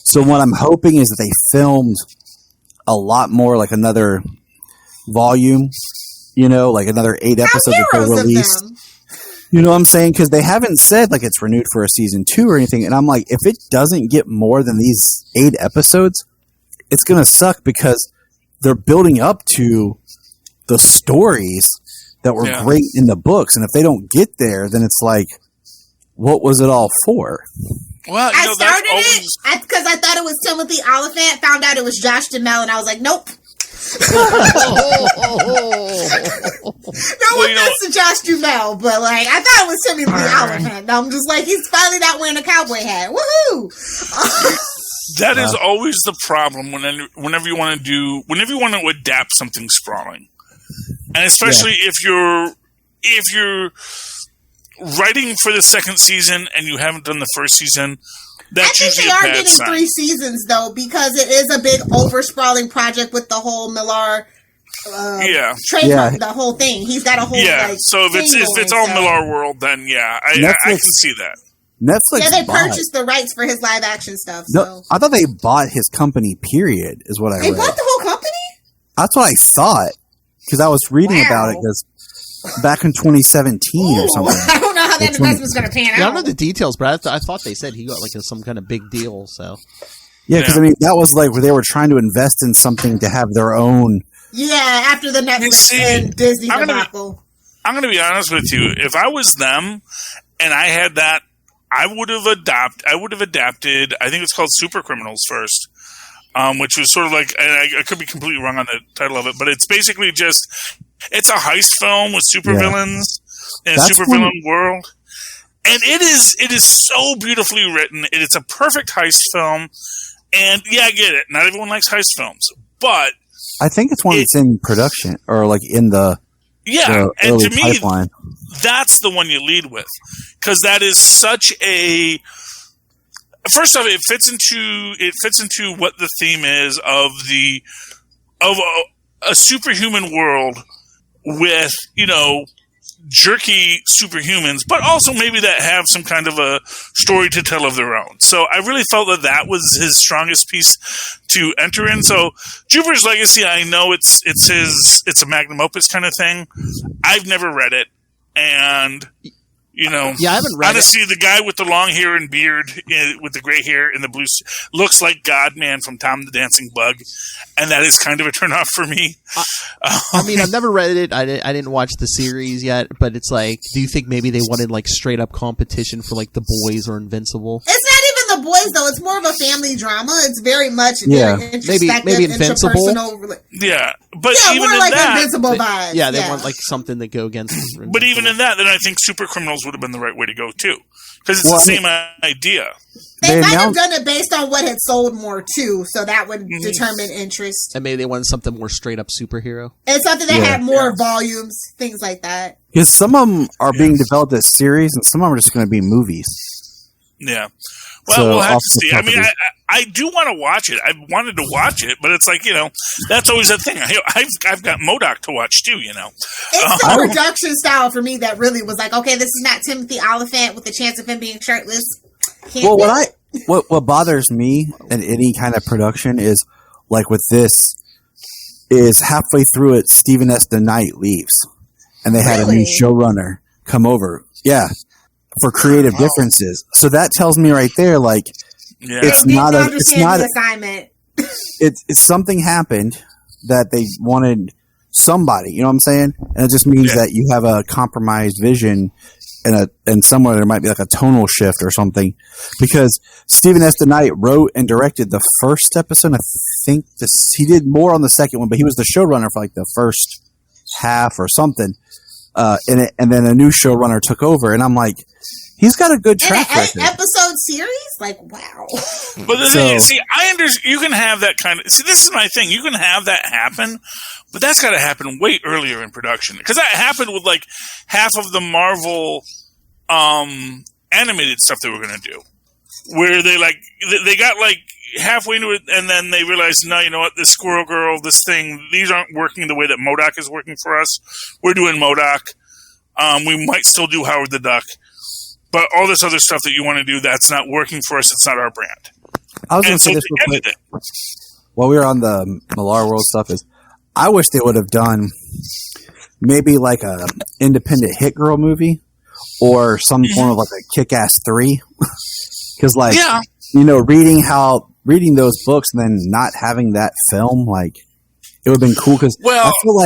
So what I'm hoping is that they filmed a lot more, like another volume, like another 8 episodes that they released. You know what I'm saying? Because they haven't said like it's renewed for a season 2 or anything. And I'm like, if it doesn't get more than these 8 episodes, it's going to suck because they're building up to the stories that were great in the books. And if they don't get there, then it's like, what was it all for? Well, I started it because I thought it was Timothy Oliphant, found out it was Josh Duhamel, and I was like, nope. No offense to Josh Duhamel, but like I thought it was Timothy Oliphant. I'm just like, he's finally not wearing a cowboy hat. Woohoo! That is always the problem whenever you want to adapt something sprawling, and especially if you're writing for the second season and you haven't done the first season. That's I think they are getting 3 seasons though, because it is a big over-sprawling project with the whole Millar trademark, the whole thing. He's got a whole so if it's all Millar world, then I can see that. Netflix they purchased the rights for his live action stuff. No, I thought they bought his company. Period is what I read. They bought the whole company? That's what I thought because I was reading about it because back in 2017 or something. I don't know how that investment's going to pan out. I don't know the details, but I thought they said he got like some kind of big deal. So because I mean that was like where they were trying to invest in something to have their own. Yeah, after the Netflix and Disney debacle. I'm going to be honest with you. If I was them and I had that, I would have adapted. I think it's called Super Criminals first, which was sort of like, and I could be completely wrong on the title of it, but it's basically it's a heist film with supervillains in a supervillain world, and it is so beautifully written. It's a perfect heist film, and I get it. Not everyone likes heist films, but I think it's one that's in production or like in the and to me, pipeline. That's the one you lead with, because that is such a. First off, it fits into what the theme is of a superhuman world with jerky superhumans, but also maybe that have some kind of a story to tell of their own. So I really felt that was his strongest piece to enter in. So Jupiter's Legacy, I know it's a magnum opus kind of thing. I've never read it, and I haven't read honestly, the guy with the long hair and beard with the gray hair and the blue looks like God-Man from Tom the Dancing Bug, and that is kind of a turnoff for me. I mean, I've never read it. I didn't watch the series yet, but it's like, do you think maybe they wanted like straight up competition for like The Boys or Invincible? It's not even The Boys though. It's more of a family drama. It's very much introspective, maybe Invincible. But even more in like that, Invincible vibes. They want like something to go against. But even in that, then I think Super Criminals would have been the right way to go too, because it's the same idea. They might have done it based on what had sold more too, so that would determine interest. And maybe they wanted something more straight up superhero. And something that had more volumes, things like that. Because some of them are being developed as series, and some of them are just going to be movies. Yeah. Well, we'll have to see. I mean, I do want to watch it. I wanted to watch it, but it's like, that's always the thing. I've got MODOK to watch too, It's the production style for me that really was like, okay, this is not Timothy Oliphant with the chance of him being shirtless. What bothers me in any kind of production is, like with this, is halfway through it, Stephen S. DeKnight leaves, and they had a new showrunner come over. Yeah. For creative differences. So that tells me right there, like, it's not the assignment. It's something happened that they wanted somebody, you know what I'm saying? And it just means that you have a compromised vision and somewhere there might be like a tonal shift or something, because Stephen S. DeKnight wrote and directed the first episode. I think he did more on the second one, but he was the showrunner for like the first half or something. And then a new showrunner took over, and I'm like, he's got a good track record. Episode series? Like, wow. But the thing is, I understand you can have that kind of. See, this is my thing. You can have that happen, but that's got to happen way earlier in production, because that happened with like half of the Marvel animated stuff they were going to do, where they got like halfway into it, and then they realized, no, you know what, this Squirrel Girl, this thing, these aren't working the way that MODOK is working for us. We're doing MODOK. We might still do Howard the Duck, But all this other stuff that you want to do, that's not working for us. It's not our brand. I was going to say this real quick. While we were on the Millar World stuff, I wish they would have done maybe like a independent hit girl movie or some form of like a Kick-Ass 3. Because reading those books and then not having that film, like it would have been cool. Because I feel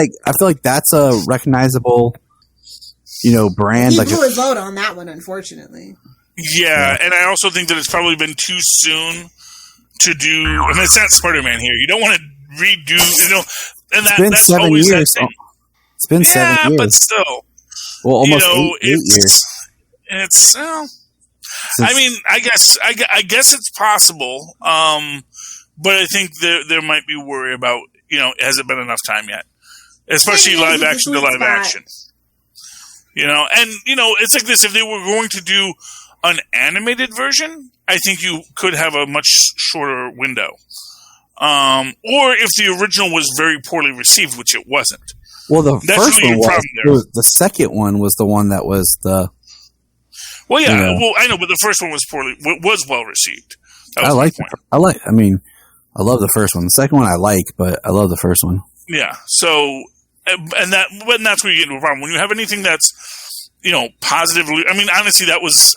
like that's a recognizable, brand. He like blew his load on that one, unfortunately. Yeah, and I also think that it's probably been too soon to do. And it's not Spider-Man here. You don't want to redo, and that's 7 always years. that thing. It's been 7 years. But still, almost 8 years. I mean, I guess it's possible, but I think there might be worry about has it been enough time yet, especially live action to live action. And it's like this. If they were going to do an animated version, I think you could have a much shorter window. Or if the original was very poorly received, which it wasn't. Well, the first one was. The second one was the one that was the. Well, yeah. Well, I know, but the first one was well received. I love the first one. The second one I like, but I love the first one. Yeah. So, and that's where you get into a problem when you have anything that's positively. I mean, honestly, that was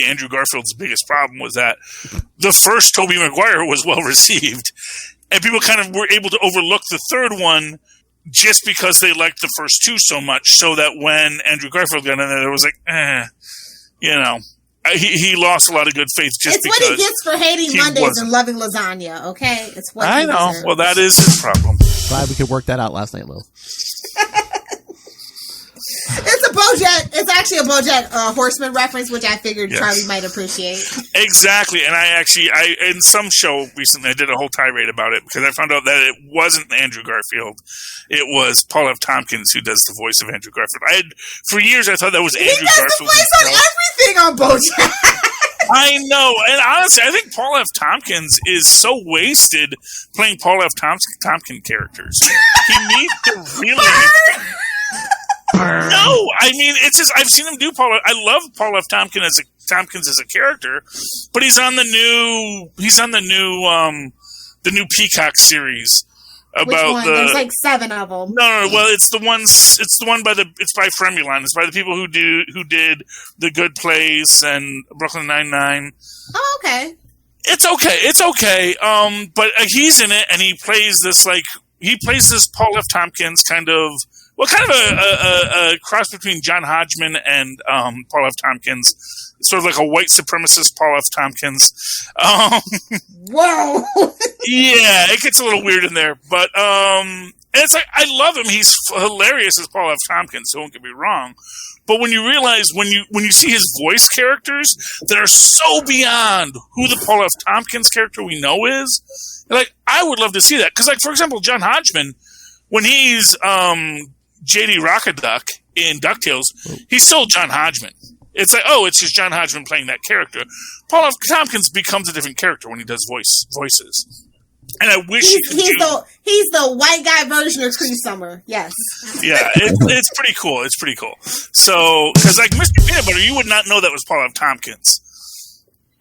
Andrew Garfield's biggest problem was that the first Tobey Maguire was well received, and people kind of were able to overlook the third one just because they liked the first two so much. So that when Andrew Garfield got in there, it was like, he lost a lot of good faith just because. It's what he gets for hating Mondays and loving lasagna. Okay, it's what I know. Deserves. Well, that is his problem. Glad we could work that out last night, Lil. It's actually a BoJack Horseman reference, which I figured Charlie might appreciate. Exactly, and I in some show recently I did a whole tirade about it because I found out that it wasn't Andrew Garfield, it was Paul F. Tompkins who does the voice of Andrew Garfield. For years I thought that was Andrew Garfield. He does the voice on everything on BoJack. I know, and honestly, I think Paul F. Tompkins is so wasted playing Paul F. Tompkins characters. He needs to really. No, I mean it's just I've seen him do Paul. I love Paul F. Tompkins as a character, but he's on the new Peacock series about There's like 7 of them. No. Well, it's the one it's by Fremulon. It's by the people who did The Good Place and Brooklyn Nine-Nine. Oh, okay. It's okay. But he's in it and he plays this Paul F. Tompkins kind of a cross between John Hodgman and Paul F. Tompkins, sort of like a white supremacist Paul F. Tompkins. Whoa! Yeah, it gets a little weird in there, but it's like I love him. He's hilarious as Paul F. Tompkins. Don't get me wrong, but when you realize when you see his voice characters that are so beyond who the Paul F. Tompkins character we know is, like I would love to see that because, like for example, John Hodgman, when he's J.D. Rockaduck in DuckTales, he's still John Hodgman. It's like, it's just John Hodgman playing that character. Paul F. Tompkins becomes a different character when he does voices. And I wish he's the white guy version of Cree Summer. Yes. Yeah, it's pretty cool. It's pretty cool. So, because like Mr. Peanut Butter, you would not know that was Paul F. Tompkins.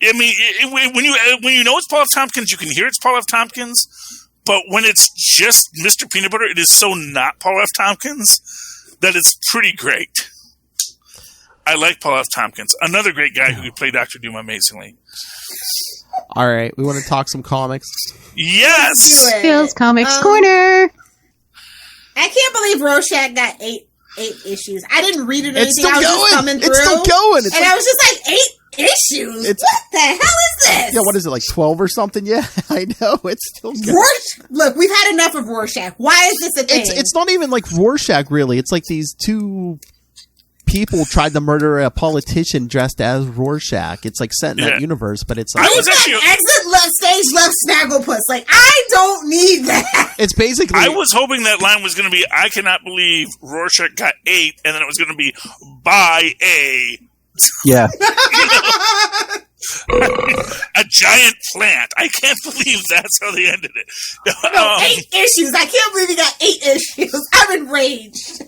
I mean, when you know it's Paul F. Tompkins, you can hear it's Paul F. Tompkins. But when it's just Mr. Peanut Butter, it is so not Paul F. Tompkins that it's pretty great. I like Paul F. Tompkins. Another great guy who could play Dr. Doom amazingly. All right, we want to talk some comics. Yes! Phil's Comics Corner! I can't believe Rorschach got 8 issues. I didn't read it or anything. I was just coming through. It's still going. And I was just like, 8 issues? What the hell is this? Yeah, what is it, like 12 or something? Yeah, I know. It's still going. Look, we've had enough of Rorschach. Why is this a thing? It's not even like Rorschach, really. It's like these two people tried to murder a politician dressed as Rorschach. It's like set in that universe, but it's like... exit left, stage left, Snagglepuss. Like, I don't need that. It's basically... I was hoping that line was going to be, I cannot believe Rorschach got 8, and then it was going to be, by a... Yeah. A giant plant. I can't believe that's how they ended it. No, 8 issues. I can't believe he got 8 issues. I'm enraged.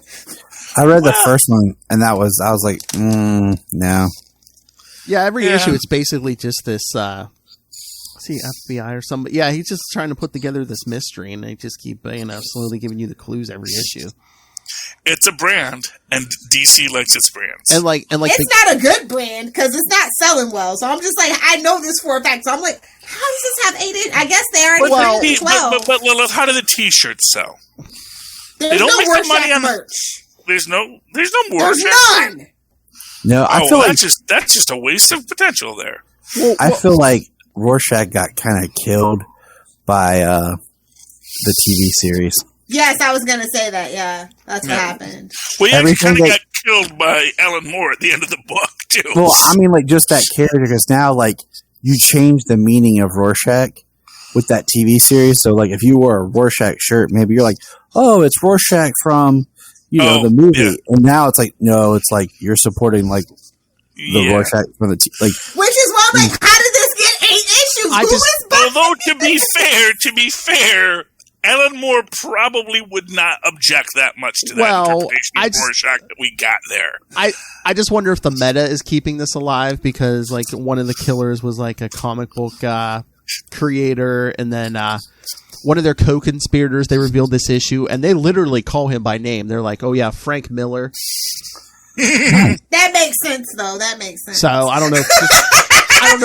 I read the first one, and I was like, no. Yeah, every issue it's basically just this. FBI or somebody. Yeah, he's just trying to put together this mystery, and they just keep slowly giving you the clues every issue. It's a brand, and DC likes its brands. And like it's not a good brand because it's not selling well. So I'm just like, I know this for a fact. So I'm like, how does this have 8? I guess they already put 12. But Lilith, how do the T-shirts sell? There's no Rorschach merch. There's no more. There's none. No, I feel like that's just a waste of potential there. I feel like Rorschach got kind of killed by the TV series. Yes, I was going to say that. Yeah, that's what happened. Well, he kind of got killed by Alan Moore at the end of the book, too. Well, I mean, like, just that character, because now, like, you change the meaning of Rorschach with that TV series. So, like, if you wore a Rorschach shirt, maybe you're like, oh, it's Rorschach from, the movie. Yeah. And now it's like, no, it's like you're supporting, like, the Rorschach from the like. Which is why I'm like, how did this get 8 issues? Although, to be fair, Alan Moore probably would not object that much to that interpretation of Rorschach that we got there. I just wonder if the meta is keeping this alive because, like, one of the killers was, like, a comic book creator, and then one of their co-conspirators, they revealed this issue, and they literally call him by name. They're like, oh, yeah, Frank Miller. That makes sense, though. That makes sense. So, I don't know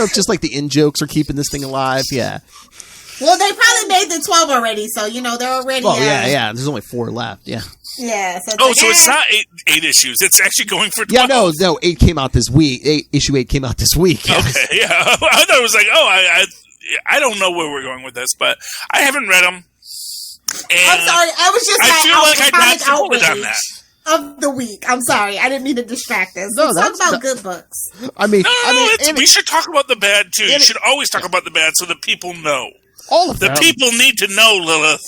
if just like the in-jokes are keeping this thing alive. Yeah. Well, they probably made the 12 already, so, they're already... Oh, yeah. There's only 4 left, yeah. Yeah. So it's not 8 issues. It's actually going for 12. Yeah, no, 8 came out this week. Issue 8 came out this week. Yes. Okay, yeah. I thought it was like, I don't know where we're going with this, but I haven't read them. I'm sorry. I was just I feel like I'm not supported on that. Of the week. I'm sorry. I didn't mean to distract us. Let's talk about good books. We should talk about the bad, too. You should always talk about the bad so the people know. All of them. The people need to know, Lilith,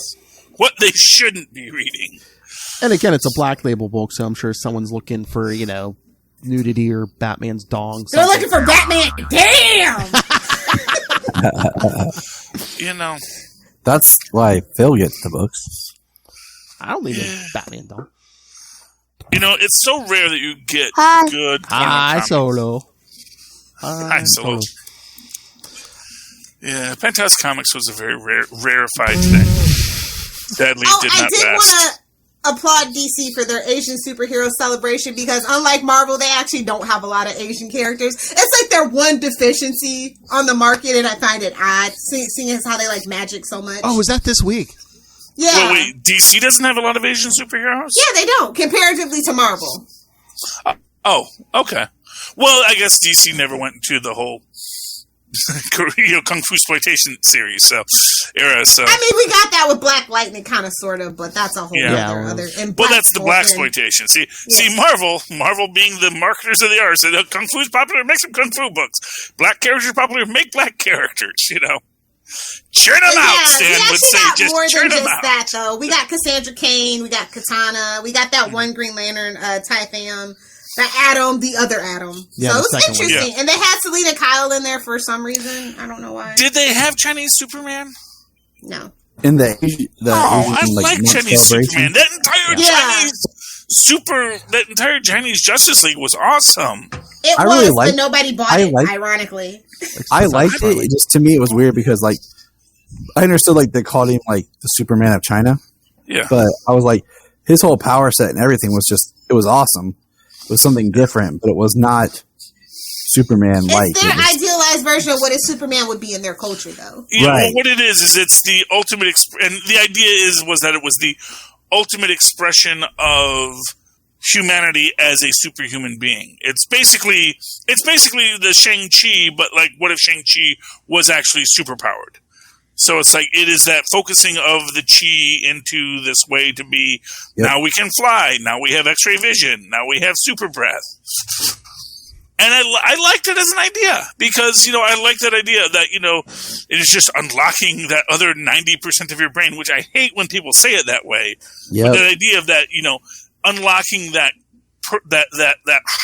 what they shouldn't be reading. And again, it's a Black Label book, so I'm sure someone's looking for, nudity or Batman's dong. They're looking for Batman. Damn! That's why Phil gets the books. I don't need a Batman dong. It's so rare that you get good. Hi, Solo. Hi, Solo. Yeah, Penthouse Comics was a very rarefied thing. Sadly, did not I did want to applaud DC for their Asian superhero celebration because unlike Marvel, they actually don't have a lot of Asian characters. It's like their one deficiency on the market, and I find it odd, seeing as how they like magic so much. Oh, was that this week? Yeah. Well, wait, DC doesn't have a lot of Asian superheroes? Yeah, they don't, comparatively to Marvel. Okay. Well, I guess DC never went into the whole Kung Fu exploitation series, era. So I mean, we got that with Black Lightning, kind of, sort of, but that's a whole other. Well, that's the Black exploitation. See, Marvel being the marketers of the arts, so Kung Fu's popular, make some Kung Fu books. Black characters popular, make black characters. Churn them out. Stan would say, just churn them out. That though, we got Cassandra Cain, we got Katana, we got that one Green Lantern, Tai Pham. The Atom, the other Atom. Yeah, so it was interesting. Yeah. And they had Selena Kyle in there for some reason. I don't know why. Did they have Chinese Superman? No. In the Asian, I like Chinese Superman. That entire Chinese Justice League was awesome. It was, but nobody bought it, ironically. I liked it. It just, to me, it was weird because, like, I understood, like, they called him, like, the Superman of China. Yeah. But I was like, his whole power set and everything was just, it was awesome. It was something different, but it was not Superman-like. It's their idealized version of what a Superman would be in their culture, though. Yeah, right. Well, what it is it's the ultimate, and the idea was that it was the ultimate expression of humanity as a superhuman being. It's basically the Shang-Chi, but like, what if Shang-Chi was actually superpowered? So it's like, it is that focusing of the chi into this way to be, now we can fly, now we have x-ray vision, now we have super breath. And I liked it as an idea, because, I like that idea that, it is just unlocking that other 90% of your brain, which I hate when people say it that way. Yep. But the idea of that, unlocking that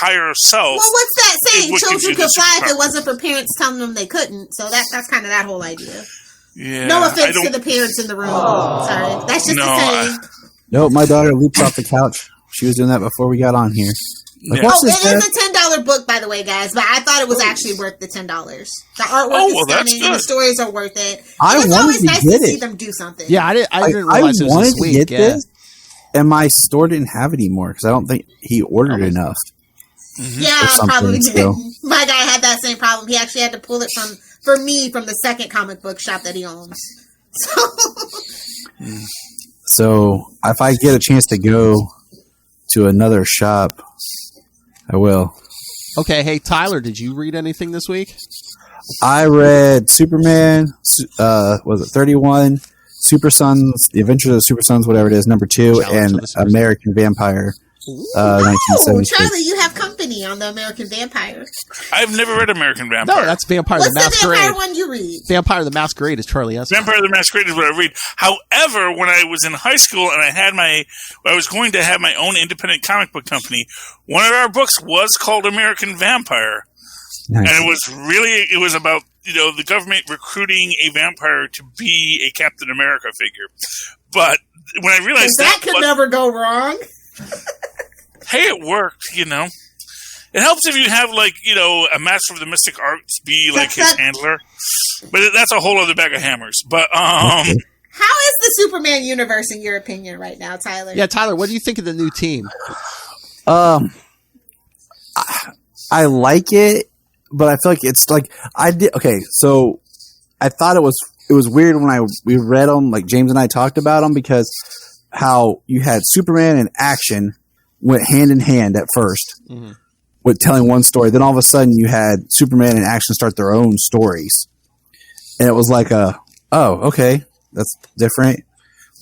higher self. Well, what's that saying? Children could fly if it wasn't for parents telling them they couldn't. So that's kind of that whole idea. Yeah, no offense to the parents in the room. Sorry. That's just the saying. No, my daughter leaped off the couch. She was doing that before we got on here. Like, what's this, it is a $10 book, by the way, guys. But I thought it was actually worth the $10. The artwork is stunning, and the stories are worth it. It's always nice to see them do something. Yeah, I didn't realize it was wanted this week. to get this, and my store didn't have it anymore because I don't think he ordered enough. Yeah, probably did. So. My guy had that same problem. He actually had to pull it from the second comic book shop that he owns. So if I get a chance to go to another shop, I will. Okay, hey Tyler, did you read anything this week? I read Superman. Was it 31? Super Sons, The Adventures of the Super Sons, whatever it is, number 2, and American Vampire. 1976. Charlie, you have company on the American Vampire. I've never read American Vampire. No, that's Vampire the Masquerade. What's the Vampire one you read? Vampire the Masquerade is Charlie S. Vampire the Masquerade is what I read. However, when I was in high school and I was going to have my own independent comic book company, one of our books was called American Vampire. Nice. And it was about, the government recruiting a vampire to be a Captain America figure. But when I realized that could never go wrong. Hey, it worked, It helps if you have, a master of the mystic arts be, his handler. But that's a whole other bag of hammers. But, How is the Superman universe, in your opinion, right now, Tyler? Yeah, Tyler, what do you think of the new team? I like it, but I feel like it's okay, so I thought it was weird when we read them, like James and I talked about them, because how you had Superman and action went hand in hand at first with telling one story. Then all of a sudden you had Superman and action start their own stories. And it was like okay, that's different.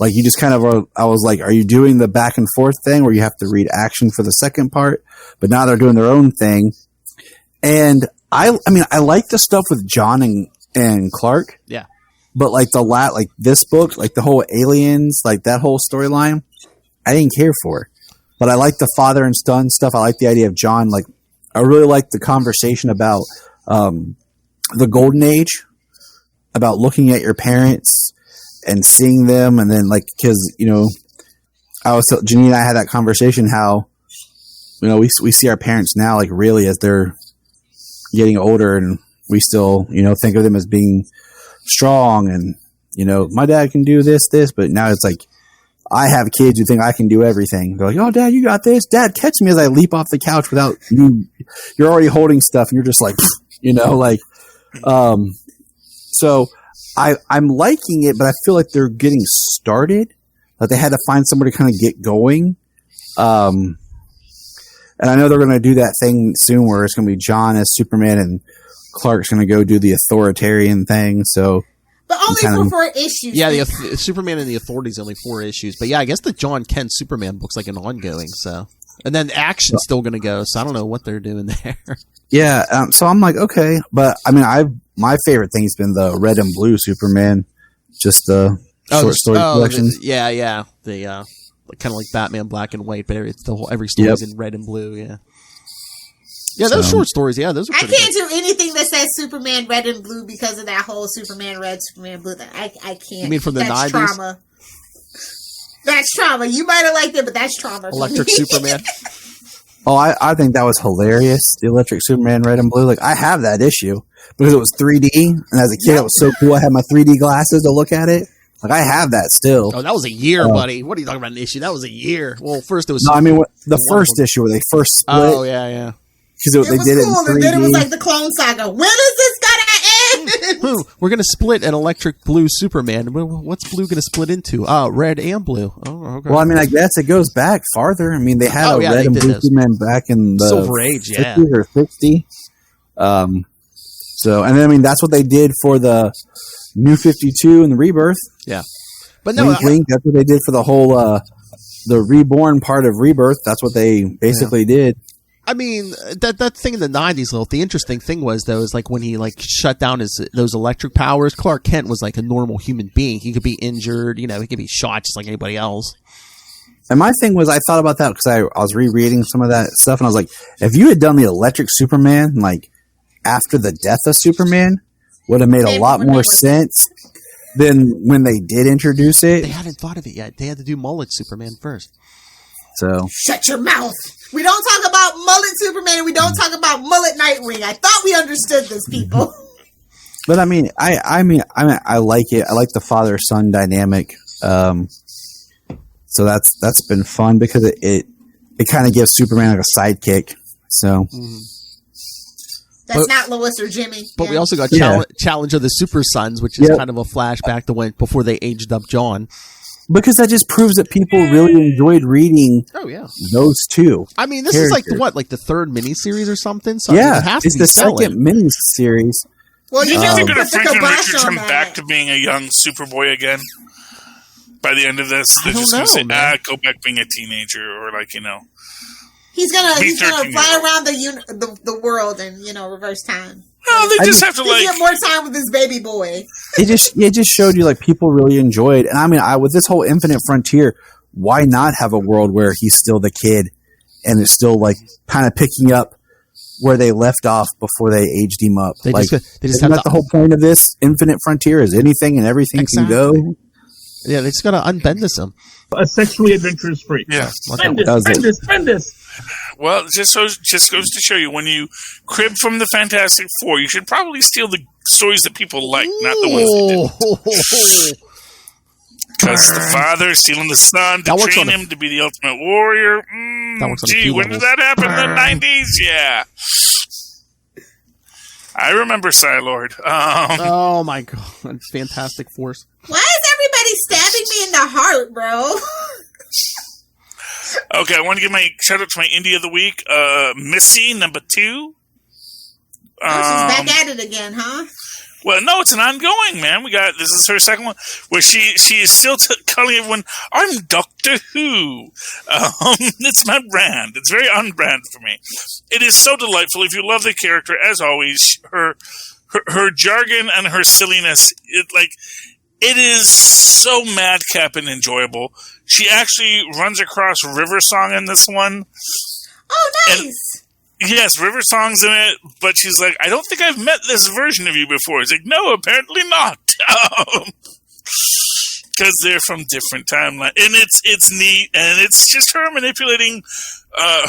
Like you just kind of I was like, are you doing the back and forth thing where you have to read action for the second part? But now they're doing their own thing. And I mean, I like the stuff with John and Clark. Yeah. But this book, like the whole aliens, like that whole storyline, I didn't care for. But I like the father and son stuff. I like the idea of John. Like, I really like the conversation about the golden age, about looking at your parents and seeing them, and then because Janine and I had that conversation how we see our parents now really as they're getting older, and we still think of them as being strong, and my dad can do this, but now it's like I have kids who think I can do everything. They're like, "Oh, Dad, you got this." Dad, catch me as I leap off the couch without you. You're already holding stuff, and you're just like, So I'm liking it, but I feel like they're getting started. Like they had to find somebody to kind of get going. And I know they're going to do that thing soon where it's going to be John as Superman and Clark's going to go do the authoritarian thing. So, but only for 4 issues. Yeah, the Superman and the Authority's only 4 issues. But yeah, I guess the John Kent Superman book's like an ongoing. So, and then Action's still going to go. So I don't know what they're doing there. Yeah, so I'm like, okay, but I mean, my favorite thing's been the red and blue Superman, just the short story collections. Yeah, the kind of like Batman Black and White, but it's every story's in red and blue. Yeah, those short stories. Yeah, those are. I can't do anything that says Superman red and blue because of that whole Superman red, Superman blue. I can't. You mean from the 90s? Trauma. That's trauma. You might have liked it, but that's trauma. Electric Superman. Oh, I think that was hilarious. The Electric Superman red and blue. Like I have that issue because it was 3D, and as a kid, it was so cool. I had my 3D glasses to look at it. Like I have that still. Oh, that was a year, buddy. What are you talking about? An issue? That was a year. Well, first it was. No, I mean the first issue where they first split. Oh yeah. Because they did cool, it in 3D. And then it was like the Clone Saga. When is this gonna end? We're gonna split an Electric Blue Superman. What's blue gonna split into? Red and blue. Oh, okay. Well, I mean, I guess it goes back farther. I mean, they had red and blue Superman back in the Silver Age, 50s or 60. So, and then I mean, that's what they did for the New 52 and the Rebirth. Yeah, but no, wink, that's what they did for the whole the Reborn part of Rebirth. That's what they basically did. I mean, that thing in the 90s, though, the interesting thing was, though, is like when he shut down those electric powers, Clark Kent was like a normal human being. He could be injured, he could be shot just like anybody else. And my thing was, I thought about that because I was rereading some of that stuff, and I was like, if you had done the Electric Superman, after the death of Superman, would have made a lot more sense than when they did introduce it. They hadn't thought of it yet. They had to do Mullet Superman first. So shut your mouth. We don't talk about mullet Superman, and we don't talk about mullet Nightwing. I thought we understood this, people. But I mean, I like it. I like the father-son dynamic. So that's been fun because it kind of gives Superman like a sidekick. So that's not Lois or Jimmy. But we also got Challenge of the Super Sons, which is kind of a flashback to when before they aged up John. Because that just proves that people really enjoyed reading. Those two. I mean, this is like the third miniseries or something. So it's the second miniseries. Well, you know, know, going to Franklin Richards come back to being a young Superboy again by the end of this? They're just going to say, go back being a teenager, or like, you know. He's gonna fly around the world and, you know, reverse time. No, they just have to like get more time with this baby boy. It just showed you like people really enjoyed. And I mean, with this whole Infinite Frontier, why not have a world where he's still the kid and it's still like kind of picking up where they left off before they aged him up? They just have the whole point of this Infinite Frontier is anything and everything can go. Yeah, they just got to unbend this him. A sexually adventurous freak. Yeah, spend this. Well, it just goes to show you, when you crib from the Fantastic Four, you should probably steal the stories that people like, not the ones that didn't. Because the father stealing the son to train him to be the ultimate warrior. Gee, when did that happen? In the 90s? Yeah. I remember Psylord. Oh my god, Fantastic Force. Why is everybody stabbing me in the heart, bro? Okay, I want to give my shout out to my Indie of the Week, Missy, number 2. She's back at it again, huh? Well, no, it's an ongoing, man. This is her second one, where she is still calling everyone, I'm Doctor Who. It's my brand. It's very on-brand for me. It is so delightful. If you love the character, as always, her jargon and her silliness, it is so madcap and enjoyable. She actually runs across River Song in this one. Oh, nice! Yes, River Song's in it, but she's like, I don't think I've met this version of you before. It's like, no, apparently not. Because they're from different timelines. And it's neat, and it's just her manipulating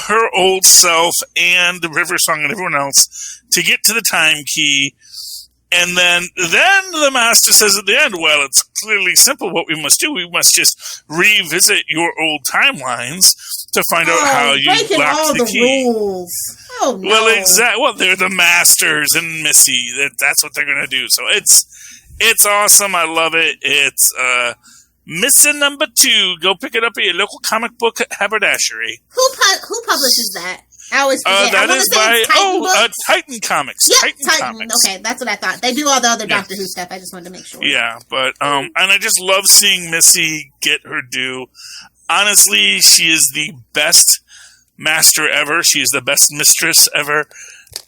her old self and the River Song and everyone else to get to the time key. And then the master says at the end, well, it's clearly simple what we must do. We must just revisit your old timelines to find out how you locked the key. Rules. Oh, no. Well, exactly. Well, they're the masters and Missy. That's what they're going to do. So it's awesome. I love it. It's Missy number 2. Go pick it up at your local comic book haberdashery. Who publishes that? I always forget. That is by Titan Comics. Yep, Titan. Comics. Okay, that's what I thought. They do all the other Doctor Who stuff. I just wanted to make sure. Yeah, but and I just love seeing Missy get her due. Honestly, she is the best master ever. She is the best mistress ever.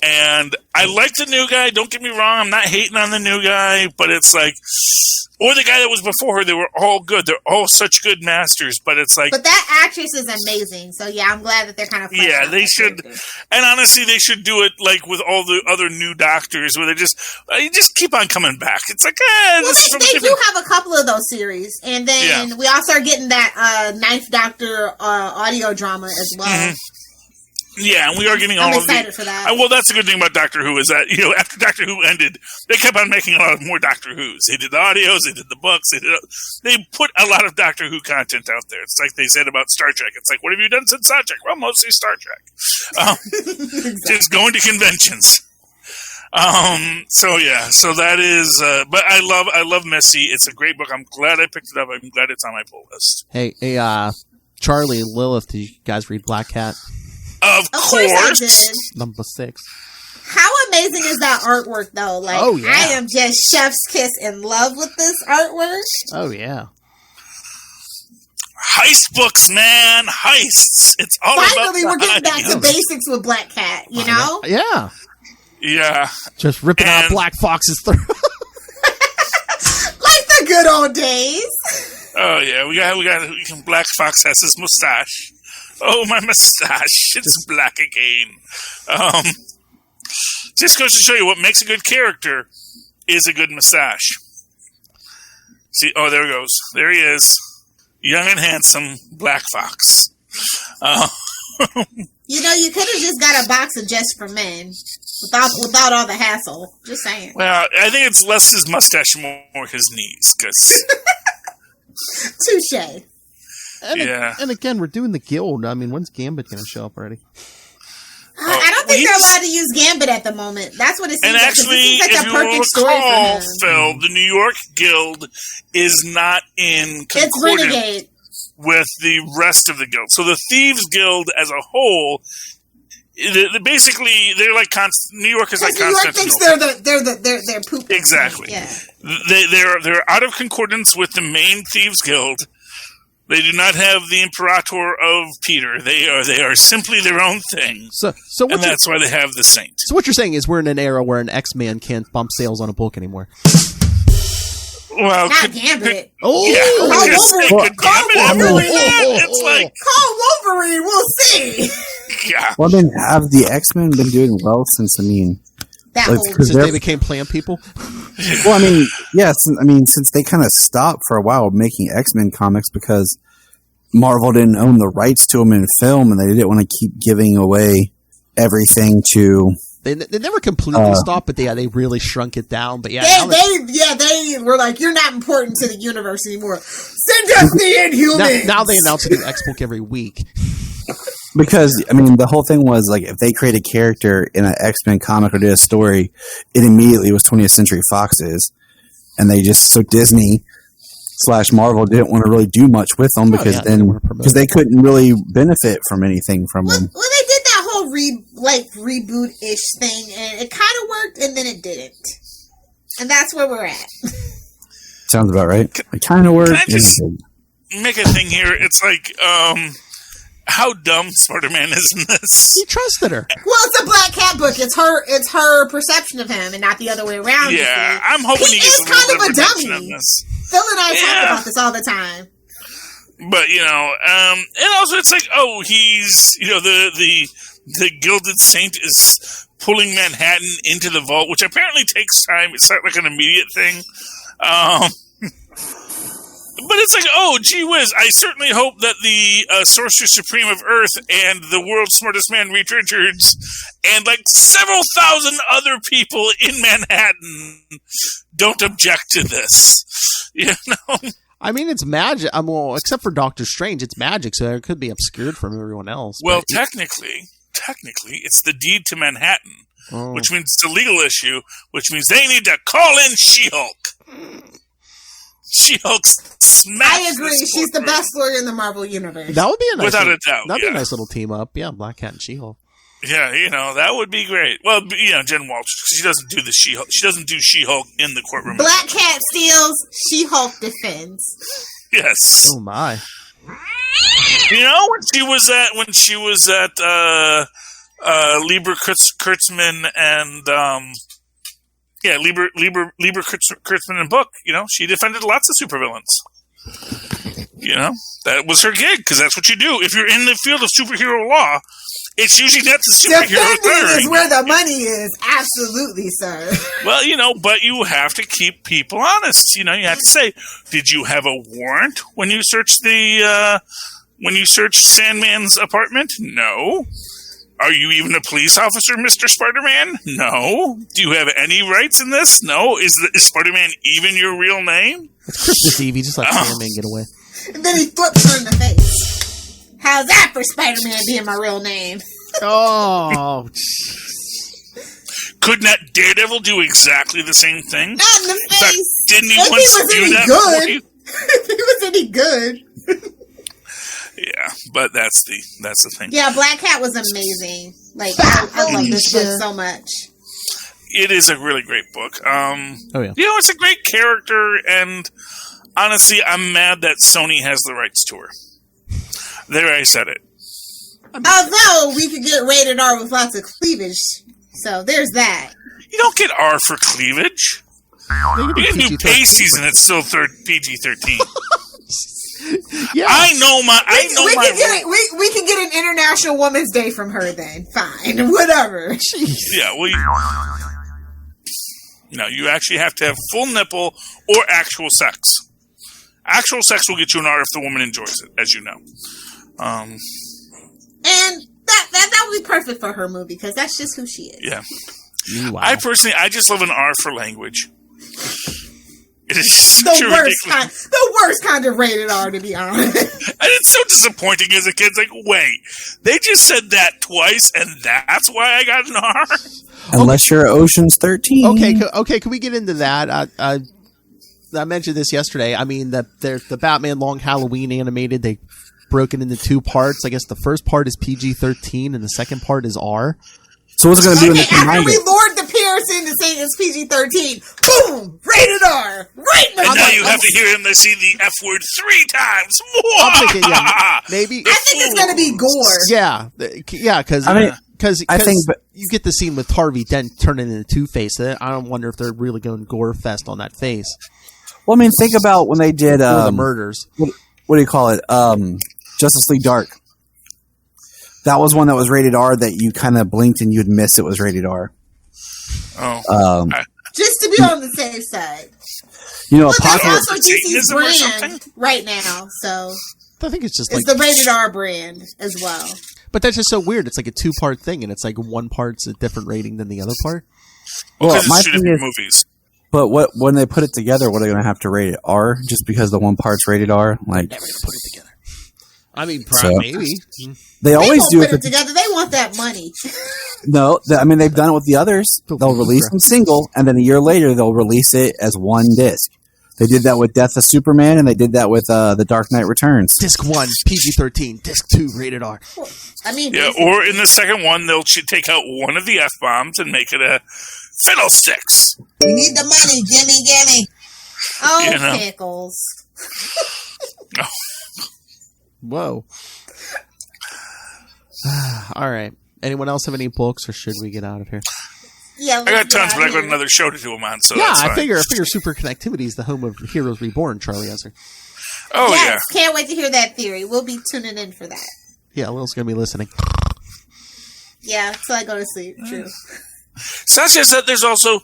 And I like the new guy. Don't get me wrong. I'm not hating on the new guy, but it's like, or the guy that was before her. They were all good. They're all such good masters, but it's like. But that actress is amazing. So yeah, I'm glad that they're kind of. Yeah, they should. And honestly, they should do it like with all the other new doctors, where they just keep on coming back. It's like, they do have a couple of those series, and then we also are getting that Ninth Doctor audio drama as well. Mm-hmm. Yeah, and we are getting all of the... I'm excited for that. Well, that's the good thing about Doctor Who is that, after Doctor Who ended, they kept on making a lot of more Doctor Whos. They did the audios, they did the books, they put a lot of Doctor Who content out there. It's like they said about Star Trek. It's like, what have you done since Star Trek? Well, mostly Star Trek. Exactly. Just going to conventions. So that is, but I love Missy. It's a great book. I'm glad I picked it up. I'm glad it's on my pull list. Hey, Charlie and Lilith, did you guys read Black Cat? Of course I did. Number 6. How amazing is that artwork, though? Like, I am just chef's kiss in love with this artwork. Oh, yeah. Heist books, man. Heists. It's all Finally, we're getting back to basics with Black Cat, you know? Yeah. Yeah. Just ripping out Black Fox's throat. Like the good old days. Oh, yeah. We got Black Fox has his mustache. Oh, my mustache. It's black again. Just goes to show you what makes a good character is a good mustache. See, there he goes. There he is. Young and handsome Black Fox. You know, you could have just got a box of Just for Men without all the hassle. Just saying. Well, I think it's less his mustache and more his knees. Touche. And again, we're doing the guild. I mean, when's Gambit going to show up already? I don't think they're allowed to use Gambit at the moment. That's what it seems and like. actually, It seems like if a you perfect story recall, for him. Phil, the New York Guild is not in It's Renegade with the rest of the guild. So the Thieves Guild as a whole, basically, they're like New York is like New York Constantinople. thinks they're poop. Exactly. Yeah. They're out of concordance with the main Thieves Guild. They do not have the Imperator of Peter. They are simply their own thing. So and that's why they have the Saint. So what you're saying is we're in an era where an X-Man can't bump sales on a book anymore. Well, not Gambit. Call Wolverine. It's like call Wolverine. We'll see. Yeah. Well, then have the X-Men been doing well since? I mean, since they became plant people. Well, I mean, yes. I mean, since they kind of stopped for a while making X-Men comics because Marvel didn't own the rights to them in film, and they didn't want to keep giving away everything to. They never completely stopped, but they really shrunk it down. But yeah, they were like, you're not important to the universe anymore. Send us the Inhumans. Now they announce a new X book every week. Because, I mean, the whole thing was, like, if they create a character in an X-Men comic or did a story, it immediately was 20th Century Fox's. And they just, so Disney / Marvel didn't want to really do much with them because they couldn't really benefit from anything from them. Well, they did that whole reboot-ish thing, and it kind of worked, and then it didn't. And that's where we're at. Sounds about right. It kind of worked. Can I just make a thing here? It's like, how dumb Spider-Man is in this. He trusted her. Well, it's a Black Cat book. It's her perception of him, and not the other way around. Yeah, I'm hoping he gets is kind of a dummy. This. Phil and I talk about this all the time. But and also it's like, he's the Gilded Saint is pulling Manhattan into the vault, which apparently takes time. It's not like an immediate thing. But it's like, gee whiz, I certainly hope that the Sorcerer Supreme of Earth and the world's smartest man, Reed Richards, and like several thousand other people in Manhattan don't object to this. You know? I mean, it's magic. Well, except for Doctor Strange, it's magic, so it could be obscured from everyone else. Well, technically, it's the deed to Manhattan, which means it's a legal issue, which means they need to call in She-Hulk. She-Hulk's smashed. I agree. She's the best lawyer in the Marvel universe. That would be a nice without a doubt. That'd be a nice little team up. Yeah, Black Cat and She-Hulk. Yeah, that would be great. Well, Jen Walsh, she doesn't do the She-Hulk. She doesn't do She-Hulk in the courtroom. Black Cat steals, She-Hulk defends. Yes. Oh my. When she was at Lieber Kurtzman and Lieber Kurtzman and Book, she defended lots of supervillains. That was her gig, because that's what you do. If you're in the field of superhero law, it's usually not the superhero defending is where the money is. Absolutely, sir. Well, but you have to keep people honest. You have to say, did you have a warrant when you searched Sandman's apartment? No. Are you even a police officer, Mr. Spider-Man? No. Do you have any rights in this? No. Is Spider-Man even your real name? It's Christmas Eve. He just let Sandman get away. And then he flips her in the face. How's that for Spider-Man being my real name? Oh. Could not Daredevil do exactly the same thing? Not in the face. Fact, didn't he once do that before you? If he was any good. Yeah, but that's the thing. Yeah, Black Cat was amazing. Like, I love this book so much. It is a really great book. Yeah. It's a great character, and honestly, I'm mad that Sony has the rights to her. There, I said it. Although we could get rated R with lots of cleavage, so there's that. You don't get R for cleavage. You can do Pacey's, and it's still PG-13. Yeah, We can get an International Women's Day from her then. Fine, whatever. Jeez. Yeah, well, you actually have to have full nipple or actual sex. Actual sex will get you an R if the woman enjoys it, as you know. And that would be perfect for her movie because that's just who she is. Yeah. Wow. I just love an R for language. It is the worst kind of rated R, to be honest. And it's so disappointing as a kid. It's like, wait, they just said that twice, and that's why I got an R? Unless you're Ocean's 13. Okay, can we get into that? I mentioned this yesterday. I mean, the Batman Long Halloween animated, they broke it into two parts. I guess the first part is PG-13, and the second part is R. So what's it going to do in the after we lured the Pearson to say it's PG-13, boom, rated R, right now. And now you have to hear him say the F word 3 times. I'm thinking, maybe. I think it's going to be gore. Yeah, because you get the scene with Harvey Dent turning into Two-Face. I don't wonder if they're really going gore fest on that face. Well, I mean, think about when they did the murders. What do you call it? Justice League Dark. That was one that was rated R that you kind of blinked and you'd miss it was rated R. Oh. Just to be on the safe side. You know, but that's Apocalypse also DC's brand right now, so I think it's just it's the rated R brand as well. But that's just so weird. It's like a 2-part thing, and it's like one part's a different rating than the other part. Well, my it's 2 different movies. But when they put it together, what are they going to have to rate it R? Just because the one part's rated R? Like, never put it together. I mean, maybe. They always won't do put it together. They want that money. No, I mean, they've done it with the others. They'll release them single, and then a year later, they'll release it as one disc. They did that with Death of Superman, and they did that with The Dark Knight Returns. Disc 1, PG-13. Disc 2, rated R. I mean, yeah, or in the second one, they'll take out one of the F-bombs and make it a fiddlesticks. We need the money, gimme. Oh, pickles. Oh. Whoa. All right. Anyone else have any books, or should we get out of here? Yeah, I got tons, but I got another show to do them on. So yeah, that's fine. I figure Super Connectivity is the home of Heroes Reborn. Charlie answered. Oh yes, can't wait to hear that theory. We'll be tuning in for that. Yeah, Lil's gonna be listening. Yeah, till I go to sleep. True. Sasha said there's also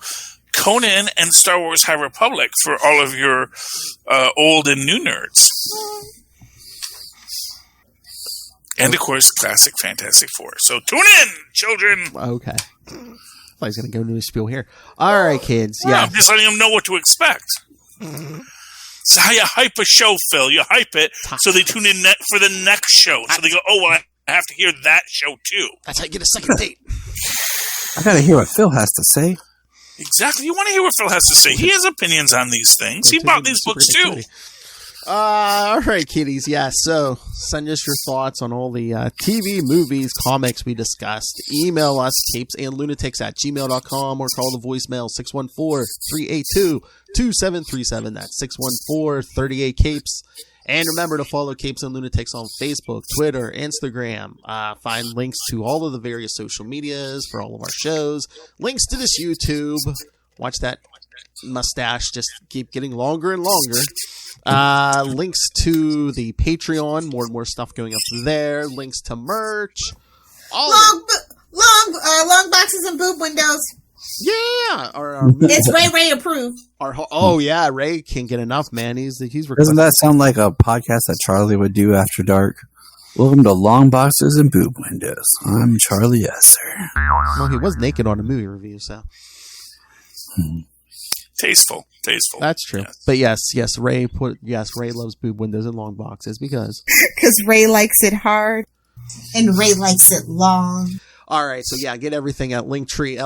Conan and Star Wars High Republic for all of your old and new nerds. And, of course, classic Fantastic Four. So tune in, children! Okay. I was going to go into a spiel here. All right, kids. Yeah. I'm just letting them know what to expect. It's how you hype a show, Phil. You hype it so they tune in for the next show. So they go, oh, well, I have to hear that show, too. That's how you get a second date. I got to hear what Phil has to say. Exactly. You want to hear what Phil has to say. He has opinions on these things. He bought these books, too. All right, kiddies. Yeah, so send us your thoughts on all the TV, movies, comics we discussed. Email us, capesandlunatics@gmail.com, or call the voicemail 614-382-2737. That's 614-38-CAPES. And remember to follow Capes and Lunatics on Facebook, Twitter, Instagram. Find links to all of the various social medias for all of our shows. Links to this YouTube. Watch that mustache just keep getting longer and longer. Links to the Patreon, more and more stuff going up there. Links to merch. Long boxes and boob windows. Yeah, it's Ray approved. Yeah, Ray can't get enough, man. He's Doesn't that sound like a podcast that Charlie would do after dark? Welcome to Long Boxes and Boob Windows. I'm Charlie Esser. Well, he was naked on a movie review, so. Tasteful. That's true. Yes. But yes, Ray loves boob windows and long boxes because Ray likes it hard and Ray likes it long. All right, so yeah, get everything at Linktree,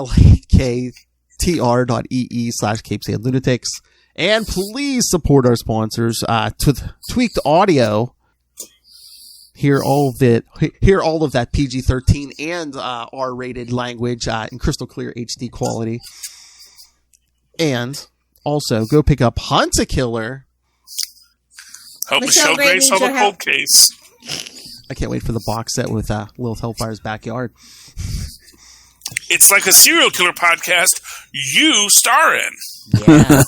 linktr.ee/capesandlunatics. And please support our sponsors, Tweaked Audio. Hear all of that PG-13 and R-rated language in crystal clear HD quality. And also, go pick up Hunt a Killer. Help Michelle Gray solve a cold case. I can't wait for the box set with Lilith Hellfire's Backyard. It's like a serial killer podcast you star in. Yeah.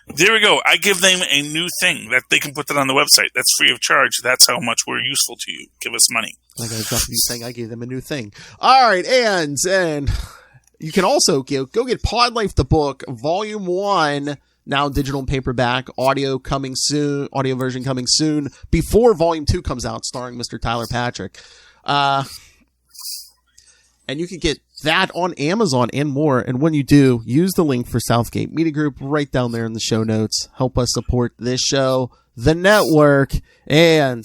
There we go. I give them a new thing that they can put that on the website. That's free of charge. That's how much we're useful to you. Give us money. Like I dropped you saying I gave them a new thing. All right, and you can also go get Pod Life the book, Volume 1, now digital and paperback, audio version coming soon, before Volume 2 comes out, starring Mr. Tyler Patrick. And you can get that on Amazon and more. And when you do, use the link for Southgate Media Group right down there in the show notes. Help us support this show, the network, and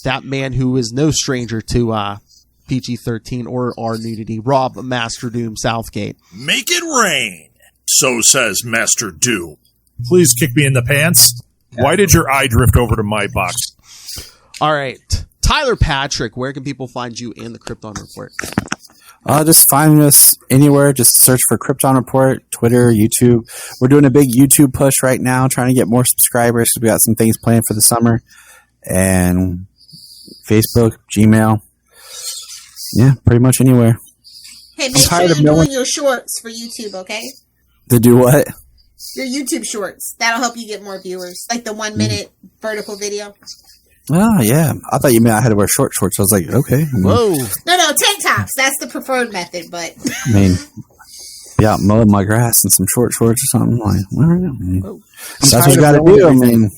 that man who is no stranger to PG-13 or R nudity, Rob Master Doom Southgate. Make it rain, so says Master Doom. Please kick me in the pants. Why did your eye drift over to my box? All right. Tyler Patrick, where can people find you in the Krypton Report? Just find us anywhere. Just search for Krypton Report, Twitter, YouTube. We're doing a big YouTube push right now, trying to get more subscribers. We got some things planned for the summer. And Facebook, Gmail. Yeah, pretty much anywhere. Hey, make sure you're doing your shorts for YouTube, okay? To do what? Your YouTube shorts. That'll help you get more viewers. Like the 1 minute vertical video. Oh, yeah. I thought you meant I had to wear short shorts. I was like, okay. Whoa. No, tank tops. That's the preferred method, but... I mean, be out mowing my grass in some short shorts or something. Like, all right. That's what you got to do. I mean,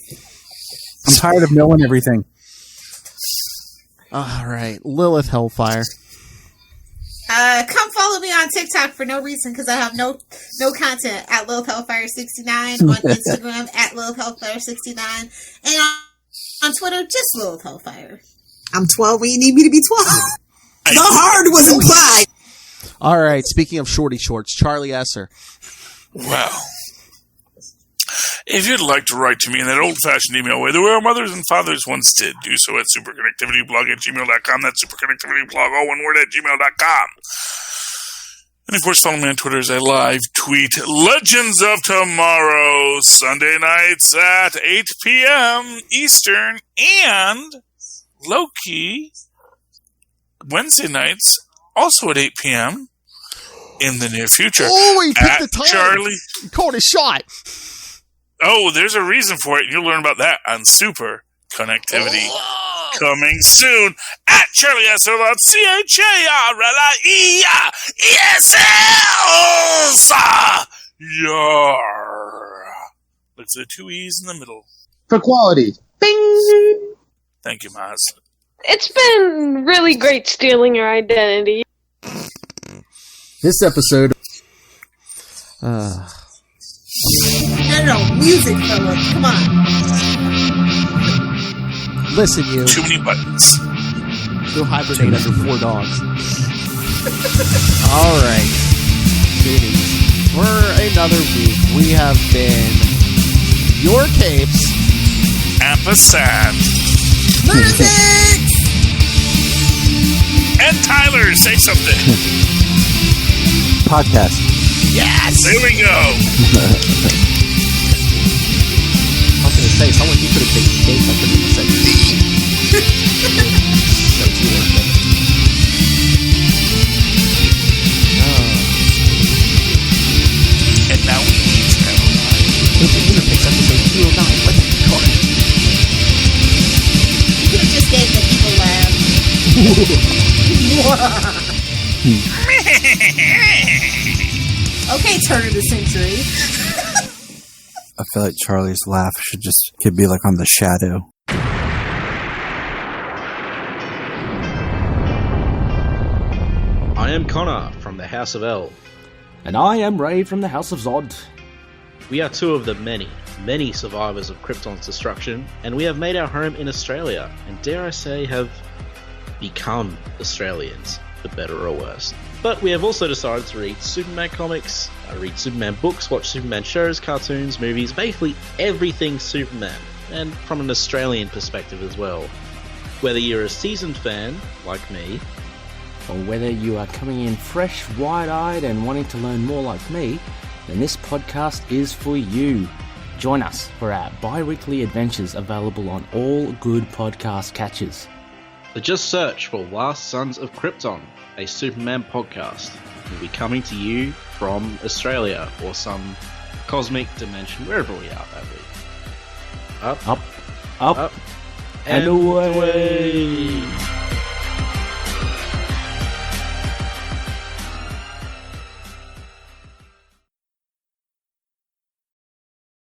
I'm tired of knowing everything. All right. Lilith Hellfire. Come follow me on TikTok for no reason because I have no content at Lilith Hellfire 69 on Instagram at Lilith Hellfire 69 and on Twitter just Lilith Hellfire. I'm 12 when you need me to be 12. The hard was implied. All right. Speaking of shorty shorts, Charlie Esser. Well, if you'd like to write to me in that old-fashioned email way, the way our mothers and fathers once did, do so at superconnectivityblog@gmail.com. That's superconnectivityblog, all one word, @gmail.com. And, of course, follow me on Twitter as I live tweet Legends of Tomorrow, Sunday nights at 8 p.m. Eastern, and Loki, Wednesday nights, also at 8 p.m. in the near future. Oh, he picked the time. Charlie. He called a shot. Oh, there's a reason for it. You'll learn about that on Super Connectivity. Coming soon at Charlie S.O. CHARLIESL. Yar. Look for the 2 E's in the middle. For quality. Bing! Thank you, Maz. It's been really great stealing your identity. This episode... No, music, fellas. Come on. Listen, you. Too many buttons. You'll hibernate under 4 dogs. All right. For another week, we have been your capes. Ampersand. Lunatics! And Tyler, say something. Podcast. Yes! There we go. I was going to say, someone you could have taken cake. I couldn't even say That's you. And now we need Caroline. It's Lunatics episode 209. Let's record it. You could have just gave the people laugh. Okay, turn of the century. I feel like Charlie's laugh could be like on The Shadow. I am Connor from the House of L. And I am Ray from the House of Zod. We are two of the many, many survivors of Krypton's destruction, and we have made our home in Australia, and dare I say, have become Australians, for better or worse. But we have also decided to read Superman comics, read Superman books, watch Superman shows, cartoons, movies, basically everything Superman, and from an Australian perspective as well. Whether you're a seasoned fan, like me, or whether you are coming in fresh, wide-eyed and wanting to learn more like me, then this podcast is for you. Join us for our bi-weekly adventures available on all good podcast catchers. So just search for Last Sons of Krypton, a Superman podcast. We'll be coming to you from Australia or some cosmic dimension, wherever we are that week. Up, and away.